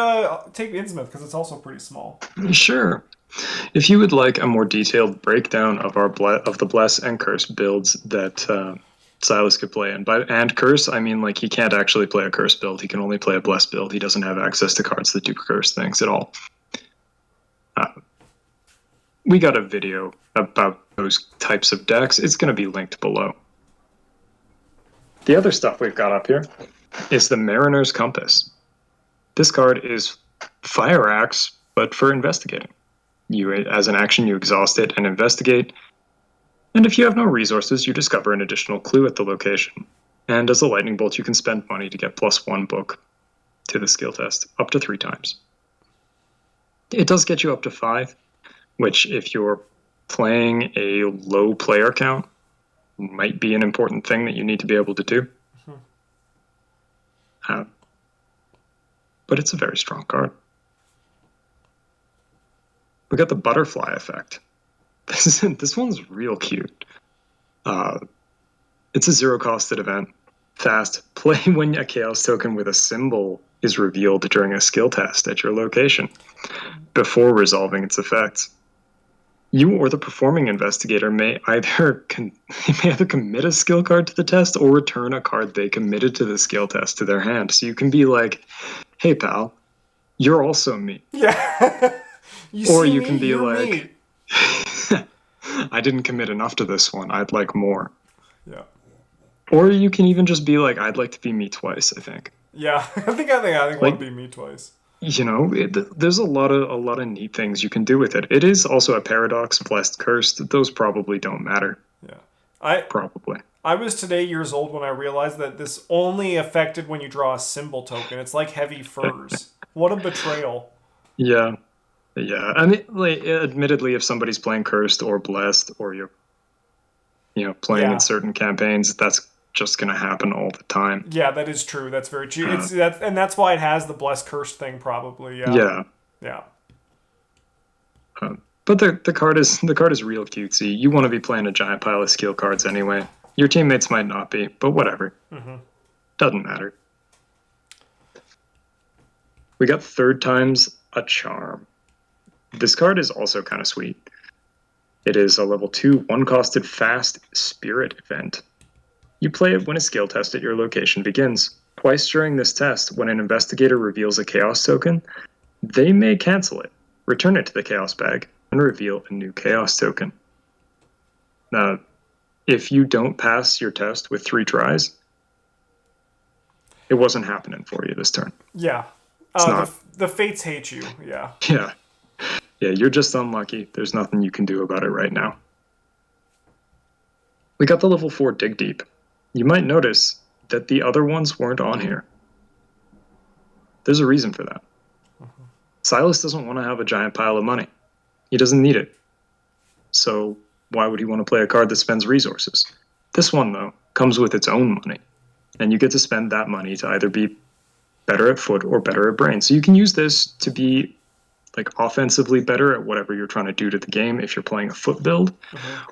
A: take Innsmouth because it's also pretty small.
B: Sure. If you would like a more detailed breakdown of of the bless and curse builds that Silas could play, and curse, I mean like he can't actually play a curse build. He can only play a bless build. He doesn't have access to cards that do curse things at all. We got a video about those types of decks. It's going to be linked below. The other stuff we've got up here is the Mariner's Compass. This card is Fire Axe, but for investigating. You, as an action, you exhaust it and investigate. And if you have no resources, you discover an additional clue at the location. And as a lightning bolt, you can spend money to get +1 book to the skill test, up to 3 times. It does get you up to 5, which if you're playing a low player count, might be an important thing that you need to be able to do. But it's a very strong card. We got the butterfly effect. This one's real cute. It's a 0-costed event. Fast. Play when a chaos token with a symbol is revealed during a skill test at your location before resolving its effects. You or the performing investigator may either commit a skill card to the test or return a card they committed to the skill test to their hand. So you can be like, hey pal, you're also me.
A: Yeah.
B: Or you can be like, I didn't commit enough to this one. I'd like more.
A: Yeah.
B: Or you can even just be like, I'd like to be me twice, I think.
A: Yeah. I think
B: Like,
A: want to be me twice.
B: You know, there's a lot of neat things you can do with it. It is also a paradox, blessed, cursed. Those probably don't matter.
A: Yeah.
B: Probably.
A: I was today years old when I realized that this only affected when you draw a symbol token. It's like heavy furs. What a betrayal.
B: Yeah. Yeah. I mean, like, admittedly, if somebody's playing cursed or blessed, or you're, playing in certain campaigns, that's just going to happen all the time.
A: Yeah, that is true. That's very true. And that's why it has the blessed cursed thing, probably. Yeah.
B: Yeah. But the card is real cutesy. You want to be playing a giant pile of skill cards anyway. Your teammates might not be, but whatever. Doesn't matter. We got third time's a charm. This card is also kind of sweet. It is a level 2, 1-costed fast spirit event. You play it when a skill test at your location begins. Twice during this test, when an investigator reveals a chaos token, they may cancel it, return it to the chaos bag, and reveal a new chaos token. Now, if you don't pass your test with 3 tries, it wasn't happening for you this turn.
A: Yeah.
B: It's not.
A: The fates hate you. Yeah.
B: Yeah. Yeah, you're just unlucky. There's nothing you can do about it right now. We got the level 4 Dig Deep. You might notice that the other ones weren't on here. There's a reason for that. Silas doesn't want to have a giant pile of money. He doesn't need it. So why would he want to play a card that spends resources? This one, though, comes with its own money. And you get to spend that money to either be better at foot or better at brain. So you can use this to be like offensively better at whatever you're trying to do to the game if you're playing a foot build.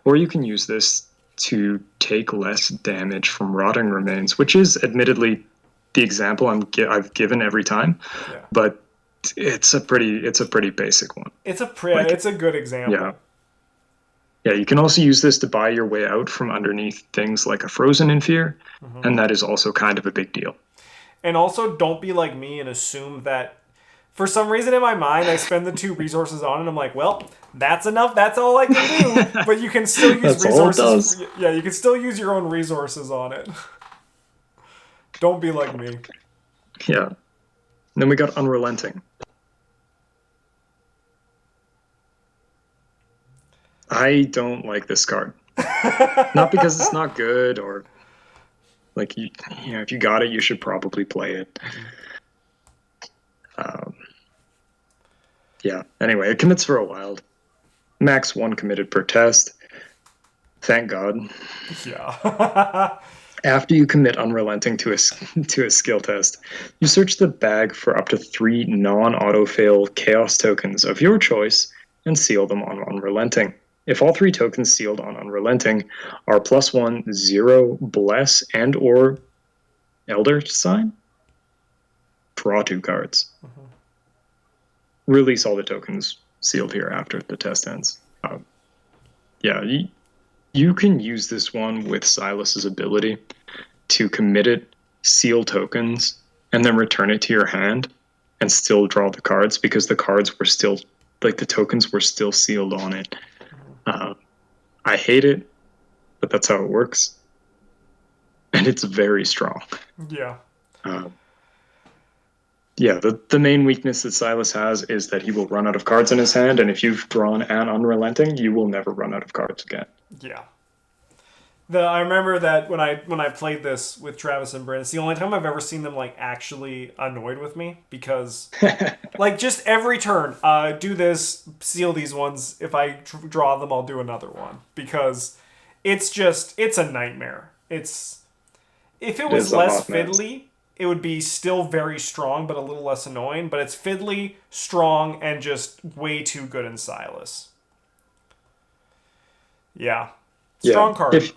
B: Or you can use this to take less damage from rotting remains, which is admittedly the example I've given every time. But it's a pretty basic one.
A: It's a good example.
B: Yeah, you can also use this to buy your way out from underneath things like a Frozen in Fear, and that is also kind of a big deal.
A: And also, don't be like me and assume that for some reason in my mind, I spend the 2 resources on it, and I'm like, well, that's enough. That's all I can do. But you can still use resources. Yeah, you can still use your own resources on it. Don't be like me.
B: Yeah. And then we got Unrelenting. I don't like this card. Not because it's not good or like if you got it, you should probably play it. Yeah. Anyway, it commits for a wild. Max 1 committed per test. Thank God.
A: Yeah.
B: After you commit Unrelenting to a, to a skill test, you search the bag for up to 3 non-auto-fail chaos tokens of your choice and seal them on Unrelenting. If all 3 tokens sealed on Unrelenting are +1, 0, Bless, and or Elder Sign, draw 2 cards. Release all the tokens sealed here after the test ends. Yeah, you can use this one with Silas's ability to commit it, seal tokens, and then return it to your hand and still draw the cards because the cards were still, like, the tokens were still sealed on it. I hate it, but that's how it works. And it's very strong.
A: Yeah.
B: Yeah, the main weakness that Silas has is that he will run out of cards in his hand, and if you've drawn an Unrelenting, you will never run out of cards again.
A: Yeah. I remember that when I played this with Travis and Bryn, it's the only time I've ever seen them like actually annoyed with me because like just every turn, do this, seal these ones. If I draw them, I'll do another one because it's a nightmare. If it was less fiddly, it would be still very strong, but a little less annoying. But it's fiddly, strong, and just way too good in Silas. Yeah. Strong card.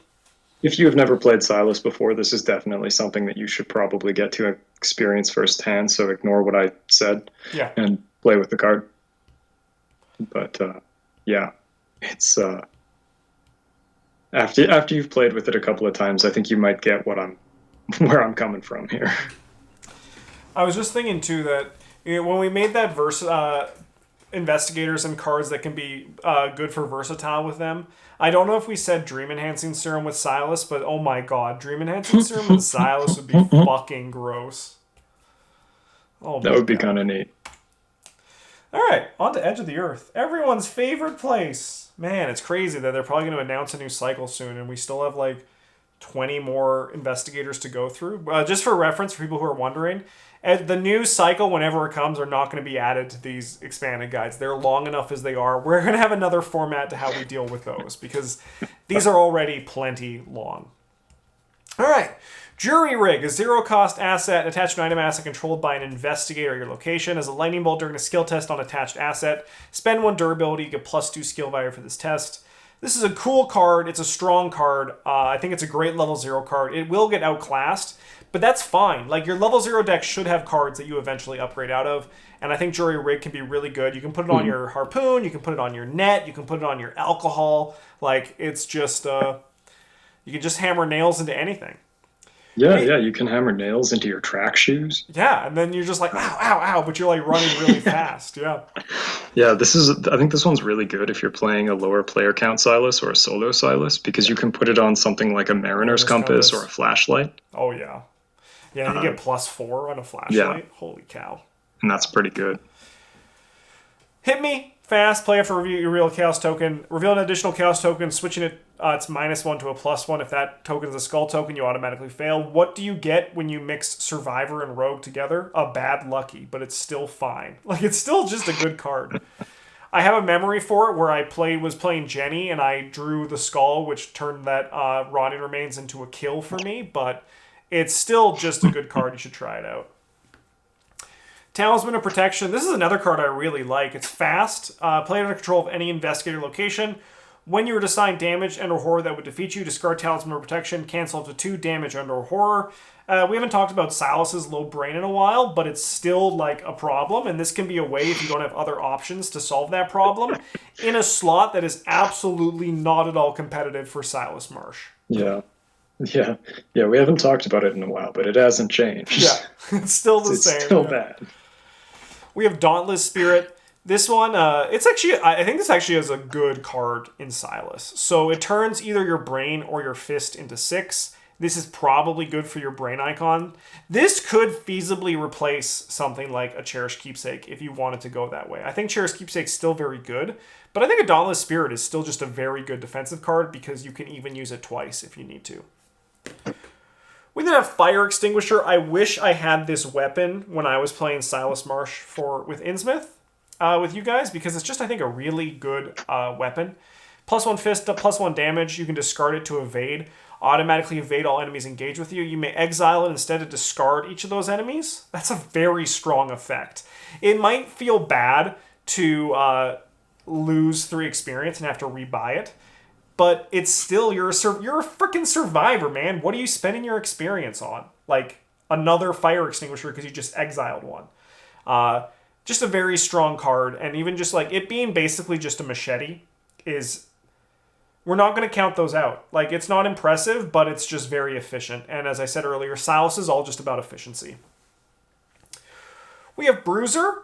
B: If you have never played Silas before, this is definitely something that you should probably get to experience firsthand, so ignore what I said and play with the card. But, yeah, it's... After you've played with it a couple of times, I think you might get where I'm coming from here.
A: I was just thinking, too, that when we made that investigators and cards that can be good for versatile with them, I don't know if we said Dream Enhancing Serum with Silas, but oh my god, Dream Enhancing Serum with Silas would be fucking gross. Oh,
B: that would be kind of neat.
A: Alright, on to Edge of the Earth. Everyone's favorite place. Man, it's crazy that they're probably going to announce a new cycle soon, and we still have like 20 more investigators to go through. Just for reference, for people who are wondering, the new cycle, whenever it comes, are not going to be added to these expanded guides. They're long enough as they are. We're going to have another format to how we deal with those, because these are already plenty long. Alright. Jury Rig, a zero-cost asset, attached to an item asset controlled by an investigator at your location. As a lightning bolt during a skill test on attached asset. Spend 1 durability, you get +2 skill value for this test. This is a cool card. It's a strong card. I think it's a great level 0 card. It will get outclassed, but that's fine. Like, your level 0 deck should have cards that you eventually upgrade out of, and I think Jury Rig can be really good. You can put it on your harpoon, you can put it on your net, you can put it on your alcohol. Like, it's just, you can just hammer nails into anything.
B: Yeah, you can hammer nails into your track shoes.
A: Yeah, and then you're just like, ow, ow, ow, but you're like running really fast. Yeah.
B: Yeah, I think this one's really good if you're playing a lower player count Silas or a solo Silas, because you can put it on something like a Mariner's Compass or a flashlight.
A: Oh, yeah. Yeah, you get +4 on a flashlight. Yeah. Holy cow.
B: And that's pretty good.
A: Hit me. Fast. Play after review your real chaos token. Reveal an additional chaos token, switching it. It's -1 to a +1. If that token is a skull token, you automatically fail. What do you get when you mix Survivor and Rogue together? A bad lucky, but it's still fine. Like, it's still just a good card. I have a memory for it where I was playing Jenny, and I drew the skull, which turned that Rotting Remains into a kill for me, but it's still just a good card. You should try it out. Talisman of Protection. This is another card I really like. It's fast. Play under control of any investigator location. When you are assigned damage and or horror that would defeat you, discard Talisman of Protection, cancel up to 2 damage and or horror. We haven't talked about Silas's low brain in a while, but it's still like a problem, and this can be a way if you don't have other options to solve that problem in a slot that is absolutely not at all competitive for Silas Marsh.
B: Yeah. We haven't talked about it in a while, but it hasn't changed.
A: Yeah, it's still the same.
B: It's still bad.
A: We have Dauntless Spirit. This one, I think this actually is a good card in Silas. So it turns either your brain or your fist into 6. This is probably good for your brain icon. This could feasibly replace something like a Cherished Keepsake if you wanted to go that way. I think Cherished Keepsake's still very good, but I think a Dauntless Spirit is still just a very good defensive card because you can even use it twice if you need to. We then have Fire Extinguisher. I wish I had this weapon when I was playing Silas Marsh with Innsmouth with you guys, because it's just, I think, a really good weapon. +1 fist, +1 damage. You can discard it to evade. automatically evade all enemies engaged with you. You may exile it instead to discard each of those enemies. That's a very strong effect. It might feel bad to lose 3 experience and have to rebuy it, but it's still, you're a freaking survivor, man. What are you spending your experience on? Like another fire extinguisher because you just exiled one. Just a very strong card, and even just like it being basically just a machete is, we're not going to count those out. Like, it's not impressive, but it's just very efficient. And as I said earlier, Silas is all just about efficiency. We have Bruiser.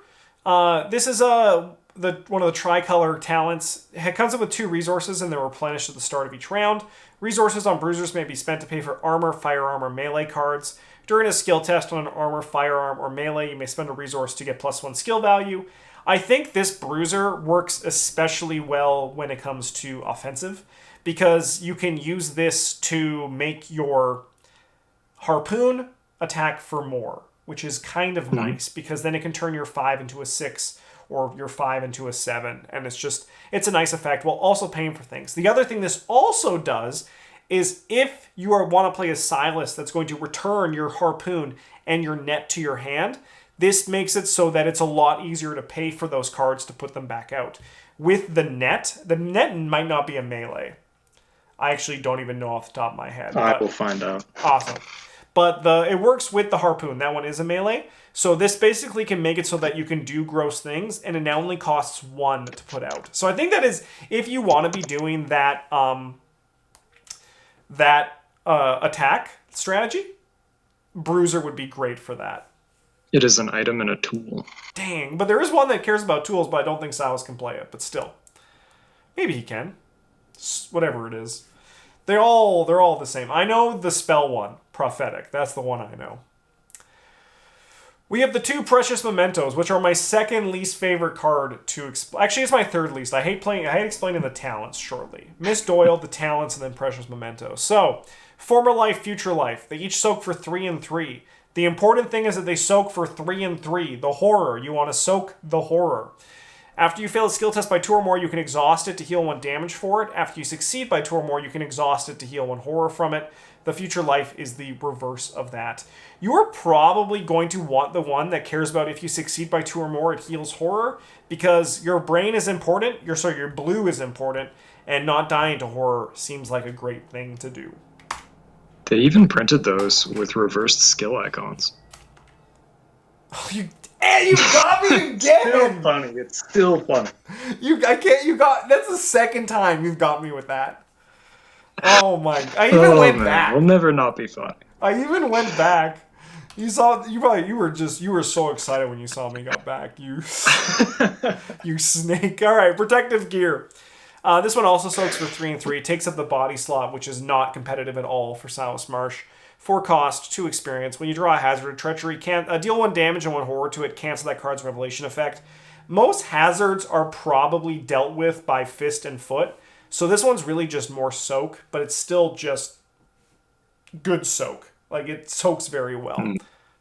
A: This is one of the tricolor talents. It comes up with 2 resources, and they're replenished at the start of each round. Resources on Bruisers may be spent to pay for armor, firearm, or melee cards. During a skill test on an armor, firearm, or melee, you may spend a resource to get +1 skill value. I think this Bruiser works especially well when it comes to offensive, because you can use this to make your harpoon attack for more, which is kind of nice, because then it can turn your 5 into a 6 or your 5 into a 7, and it's a nice effect while also paying for things. The other thing this also does is if you want to play a Silas that's going to return your harpoon and your net to your hand, this makes it so that it's a lot easier to pay for those cards to put them back out. With the net might not be a melee. I actually don't even know off the top of my head.
B: I will find out.
A: Awesome. But it works with the harpoon. That one is a melee. So this basically can make it so that you can do gross things, and it now only costs 1 to put out. So I think that is, if you want to be doing that attack strategy, Bruiser would be great for that.
B: It is an item and a tool.
A: Dang, but there is one that cares about tools, but I don't think Silas can play it. But still, maybe he can. Whatever it is, they're all the same. I know the spell one, prophetic. That's the one I know. We have the 2 precious mementos, which are my second least favorite card to explain. Actually, it's my third least. I hate explaining the talents shortly. Miss Doyle, the talents, and then precious mementos. So, former life, future life. They each soak for 3 and 3. The important thing is that they soak for 3 and 3. The horror. You want to soak the horror. After you fail a skill test by 2 or more, you can exhaust it to heal 1 damage for it. After you succeed by 2 or more, you can exhaust it to heal 1 horror from it. The future life is the reverse of that. You are probably going to want the one that cares about if you succeed by 2 or more, it heals horror, because your brain is important, your blue is important, and not dying to horror seems like a great thing to do.
B: They even printed those with reversed skill icons.
A: Oh, you got me again!
B: Still funny. It's still funny.
A: That's the second time you've got me with that. Oh my! I even went back.
B: We'll never not be funny.
A: I even went back. You were so excited when you saw me got back. You snake. All right, protective gear. This one also soaks for 3 and 3. It takes up the body slot, which is not competitive at all for Silas Marsh. 4 cost, 2 experience. When you draw a hazard or treachery, deal 1 damage and 1 horror to it. Cancel that card's revelation effect. Most hazards are probably dealt with by fist and foot. So this one's really just more soak, but it's still just good soak. Like, it soaks very well.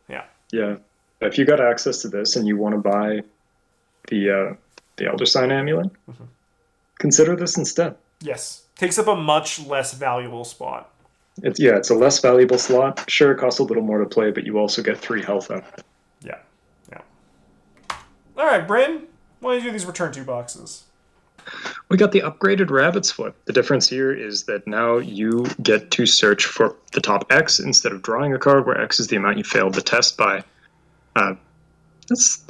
A: Yeah.
B: Yeah. If you got access to this and you want to buy the Elder Sign amulet, consider this instead.
A: Yes. Takes up a much less valuable spot.
B: It's a less valuable slot. Sure, it costs a little more to play, but you also get 3 health out of it.
A: Yeah. All right, Bryn, why don't you do these return 2 boxes?
B: We got the upgraded Rabbit's Foot. The difference here is that now you get to search for the top X instead of drawing a card, where X is the amount you failed the test by. That's,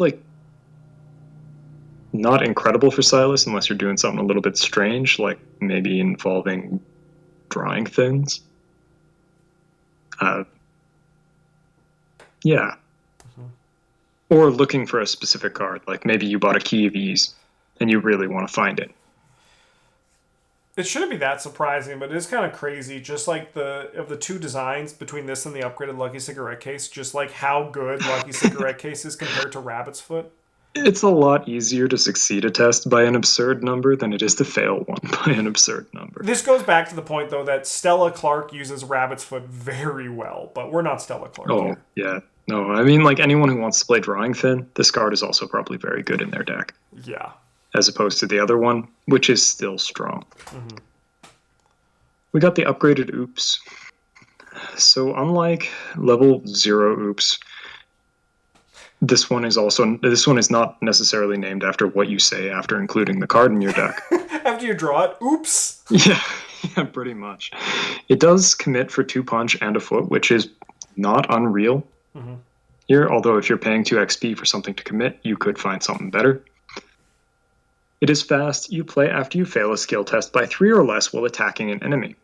B: not incredible for Silas unless you're doing something a little bit strange, like maybe involving drawing things. Yeah. Or looking for a specific card, like maybe you bought a Key of Ease and you really want to find it.
A: It shouldn't be that surprising, but it is kind of crazy. Just like of the 2 designs between this and the upgraded Lucky Cigarette Case, just like how good Lucky Cigarette Case is compared to Rabbit's Foot.
B: It's a lot easier to succeed a test by an absurd number than it is to fail one by an absurd number.
A: This goes back to the point, though, that Stella Clark uses Rabbit's Foot very well, but we're not Stella Clark here.
B: Yeah. No, I mean, anyone who wants to play Drawing Thin, this card is also probably very good in their deck.
A: Yeah.
B: As opposed to the other one, which is still strong. We got the upgraded oops. So unlike level 0 oops, this one is not necessarily named after what you say after including the card in your deck.
A: After you draw it, oops.
B: Yeah, pretty much. It does commit for 2 punch and a foot, which is not unreal here, although if you're paying 2 XP for something to commit, you could find something better. It is fast. You play after you fail a skill test by 3 or less while attacking an enemy.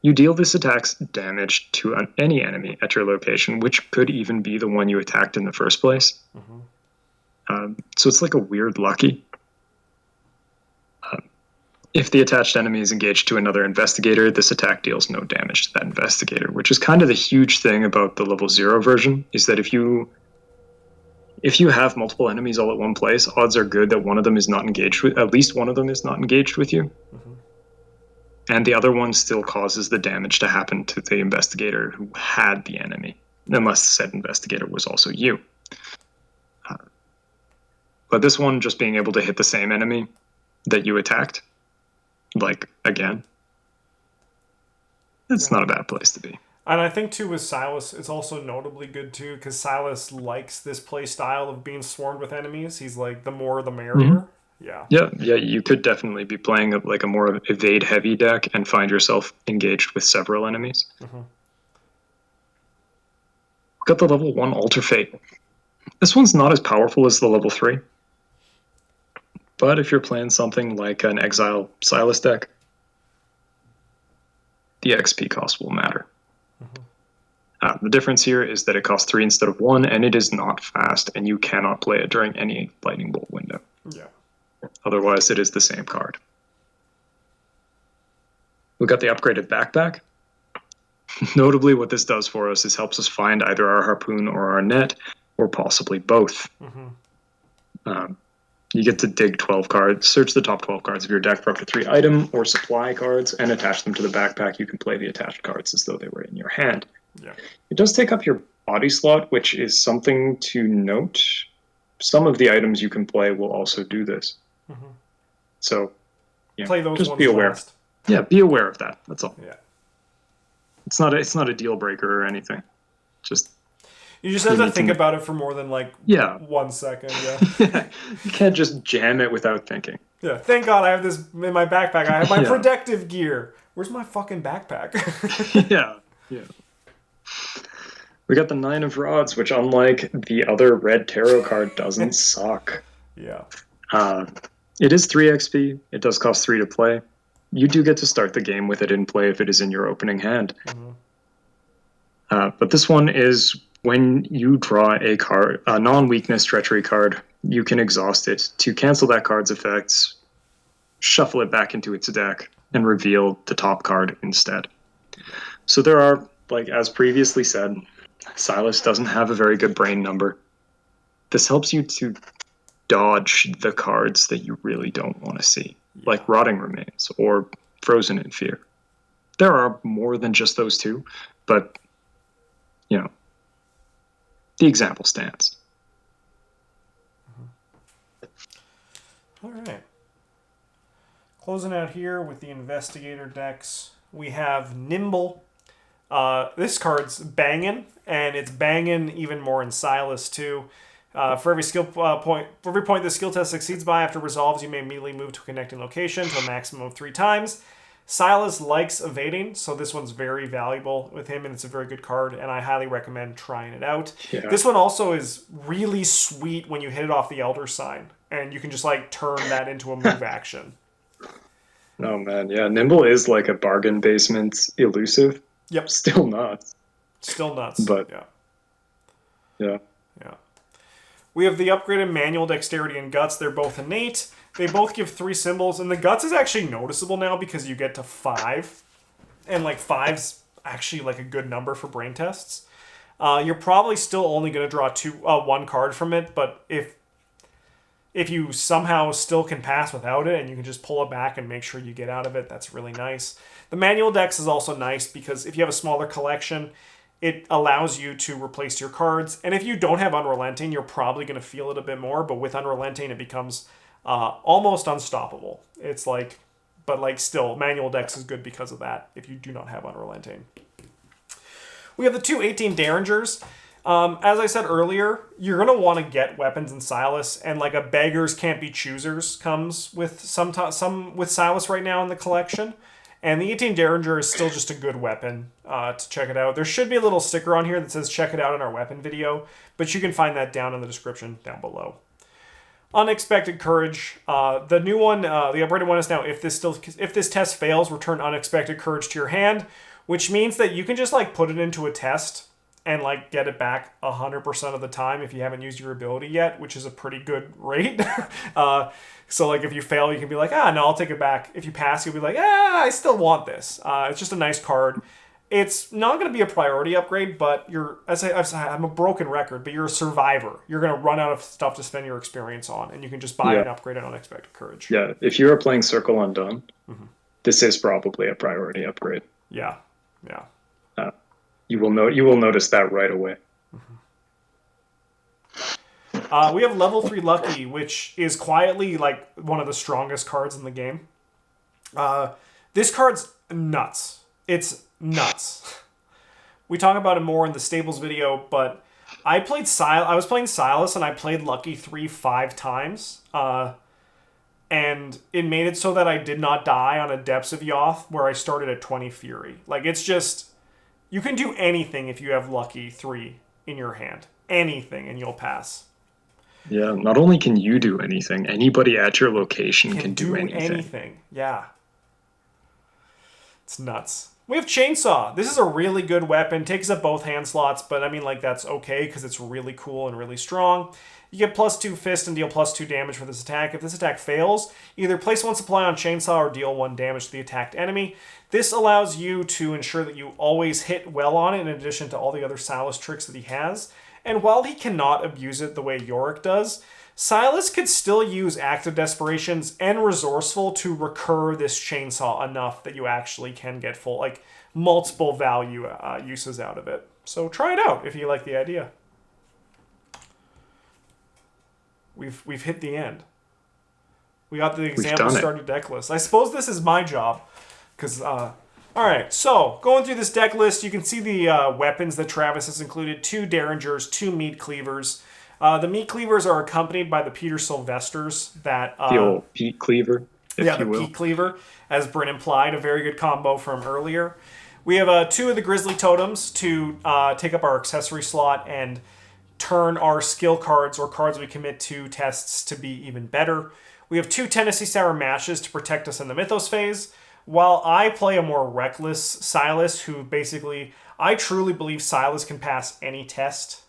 B: You deal this attack's damage to any enemy at your location, which could even be the one you attacked in the first place. So it's like a weird lucky. If the attached enemy is engaged to another investigator, this attack deals no damage to that investigator, which is kind of the huge thing about the level 0 version, is that if you have multiple enemies all at one place, odds are good that one of them is not engaged with, at least one of them is not engaged with you. And the other one still causes the damage to happen to the investigator who had the enemy, unless said investigator was also you. But this one, just being able to hit the same enemy that you attacked, like, again, it's not a bad place to be.
A: And I think, too, with Silas, it's also notably good, too, because Silas likes this play style of being swarmed with enemies. He's like, the more the merrier. Yeah,
B: you could definitely be playing like a more evade-heavy deck and find yourself engaged with several enemies. Got the level 1 Alter Fate. This one's not as powerful as the level 3. But if you're playing something like an Exile Silas deck, the XP cost will matter. The difference here is that it costs 3 instead of 1, and it is not fast, and you cannot play it during any Lightning Bolt window.
A: Yeah.
B: Otherwise, it is the same card. We got the upgraded backpack. Notably, what this does for us is helps us find either our harpoon or our net, or possibly both. You get to dig 12 cards, search the top 12 cards of your deck for up to 3 item or supply cards, and attach them to the backpack. You can play the attached cards as though they were in your hand.
A: Yeah.
B: It does take up your body slot, which is something to note. Some of the items you can play will also do this. So,
A: play those
B: just
A: ones
B: be aware.
A: last.
B: Yeah, be aware of that. That's all.
A: Yeah.
B: It's not a deal breaker or anything.
A: You just have to think about it for more than 1 second. Yeah.
B: You can't just jam it without thinking.
A: Yeah. Thank God I have this in my backpack. I have my protective gear. Where's my fucking backpack?
B: Yeah. We got the 9 of Rods, which, unlike the other red tarot card, doesn't suck.
A: Yeah.
B: It is 3 XP. It does cost 3 to play. You do get to start the game with it in play if it is in your opening hand. But this one is when you draw a card, a non-weakness treachery card, you can exhaust it to cancel that card's effects, shuffle it back into its deck, and reveal the top card instead. So there are, as previously said, Silas doesn't have a very good brain number. This helps you to dodge the cards that you really don't want to see, like Rotting Remains or Frozen in Fear. There are more than just those two, but, the example stands.
A: All right. Closing out here with the Investigator decks, we have Nimble. This card's banging, and it's banging even more in Silas too. For every point the skill test succeeds by after resolves, you may immediately move to a connecting location to a maximum of 3 times. Silas likes evading, so this one's very valuable with him, and it's a very good card, and I highly recommend trying it out.
B: Yeah.
A: This one also is really sweet when you hit it off the Elder Sign, and you can just turn that into a move action.
B: Oh man, yeah, Nimble is like a bargain basement elusive.
A: Yep.
B: Still nuts.
A: Still nuts.
B: But
A: yeah. We have the upgraded manual dexterity and guts. They're both innate. They both give 3 symbols, and the guts is actually noticeable now because you get to 5. And 5's actually a good number for brain tests. You're probably still only going to draw 1 card from it, but if you somehow still can pass without it and you can just pull it back and make sure you get out of it, that's really nice. The manual dex is also nice because if you have a smaller collection, it allows you to replace your cards. And if you don't have Unrelenting, you're probably going to feel it a bit more, but with Unrelenting, it becomes almost unstoppable. It's But like still, manual decks is good because of that if you do not have Unrelenting. We have the two 18 Derringers. As I said earlier, you're going to want to get weapons in Silas, and like a beggars can't be choosers comes with some with Silas right now in the collection. And the 18 Derringer is still just a good weapon to check it out. There should be a little sticker on here that says check it out in our weapon video, but you can find that down in the description down below. Unexpected Courage. The new one, the upgraded one is now if this test fails, return Unexpected Courage to your hand, which means that you can just like put it into a test and like get it back 100% of the time if you haven't used your ability yet, which is a pretty good rate. So like if you fail, you can be like, no, I'll take it back. If you pass, you'll be like, I still want this. It's just a nice card. It's not going to be a priority upgrade, but I'm a broken record, but you're a survivor. You're going to run out of stuff to spend your experience on, and you can just buy an upgrade on Unexpected Courage.
B: Yeah, if you are playing Circle Undone, this is probably a priority upgrade.
A: Yeah.
B: You will notice that right away.
A: We have level 3 Lucky, which is quietly like one of the strongest cards in the game. This card's nuts. It's nuts. We talk about it more in the Stables video, but I was playing Silas and I played Lucky 3 5 times. And it made it so that I did not die on a Depths of Yoth where I started at 20 Fury. Like, it's just... You can do anything if you have Lucky 3 in your hand. Anything, and you'll pass.
B: Yeah, not only can you do anything, anybody at your location can do anything.
A: Yeah. It's nuts. We have Chainsaw. This is a really good weapon. Takes up both hand slots, but I mean, like, that's okay because it's really cool and really strong. You get +2 fist and deal +2 damage for this attack. If this attack fails, either place 1 supply on Chainsaw or deal 1 damage to the attacked enemy. This allows you to ensure that you always hit well on it in addition to all the other Silas tricks that he has. And while he cannot abuse it the way Yorick does, Silas could still use Active Desperations and Resourceful to recur this Chainsaw enough that you actually can get full, like, multiple value uses out of it. So try it out if you like the idea. We've hit the end. We got the example starter deck list. I suppose this is my job. Because, alright, so going through this deck list, you can see the weapons that Travis has included. 2 Derringers, 2 Meat Cleavers. The Meat Cleavers are accompanied by the Peter Sylvesters. The
B: old Pete Cleaver, if you will.
A: Pete Cleaver, as Bryn implied, a very good combo from earlier. We have 2 of the Grizzly Totems to take up our accessory slot and turn our skill cards or cards we commit to tests to be even better. We have 2 Tennessee Sour Mashes to protect us in the Mythos phase. While I play a more reckless Silas, who basically, I truly believe Silas can pass any test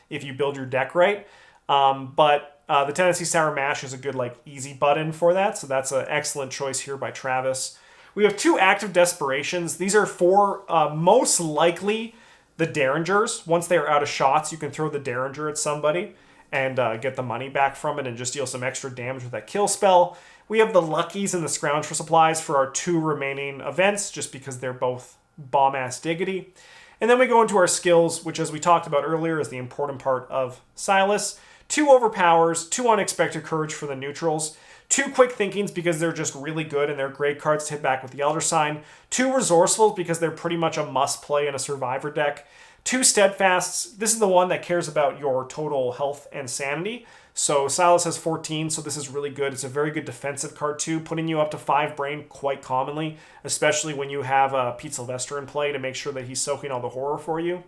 A: if you build your deck right. But the Tennessee Sour Mash is a good, like, easy button for that, so that's an excellent choice here by Travis. We have 2 Active Desperations. These are for most likely the Derringers. Once they are out of shots, you can throw the Derringer at somebody and get the money back from it and just deal some extra damage with that kill spell. We have the Luckies and the Scrounge for supplies for our 2 remaining events, just because they're both bomb-ass diggity. And then we go into our skills, which, as we talked about earlier, is the important part of Silas. 2 Overpowers, 2 Unexpected Courage for the neutrals, 2 Quick Thinkings because they're just really good and they're great cards to hit back with the Elder Sign, 2 Resourcefuls because they're pretty much a must-play in a Survivor deck, 2 Steadfasts. This is the one that cares about your total health and sanity. So Silas has 14, so this is really good. It's a very good defensive card too, putting you up to 5 brain quite commonly, especially when you have Pete Sylvester in play to make sure that he's soaking all the horror for you.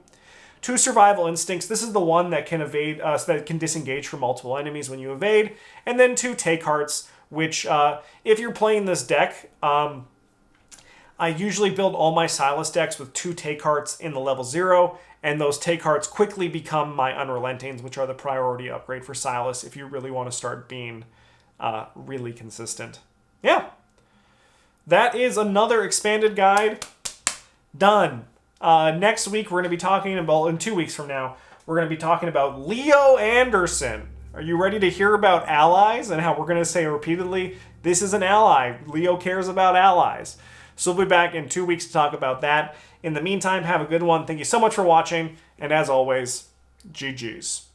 A: 2 Survival Instincts. This is the one that can evade, so that can disengage from multiple enemies when you evade. And then 2 Take Hearts, which if you're playing this deck, I usually build all my Silas decks with 2 Take Hearts in the level 0, and those Take Hearts quickly become my Unrelentings, which are the priority upgrade for Silas if you really want to start being really consistent. Yeah. That is another expanded guide done. Next week, we're going to be talking about, in 2 weeks from now, we're going to be talking about Leo Anderson. Are you ready to hear about allies and how we're going to say repeatedly, this is an ally. Leo cares about allies. So we'll be back in 2 weeks to talk about that. In the meantime, have a good one. Thank you so much for watching. And as always, GG's.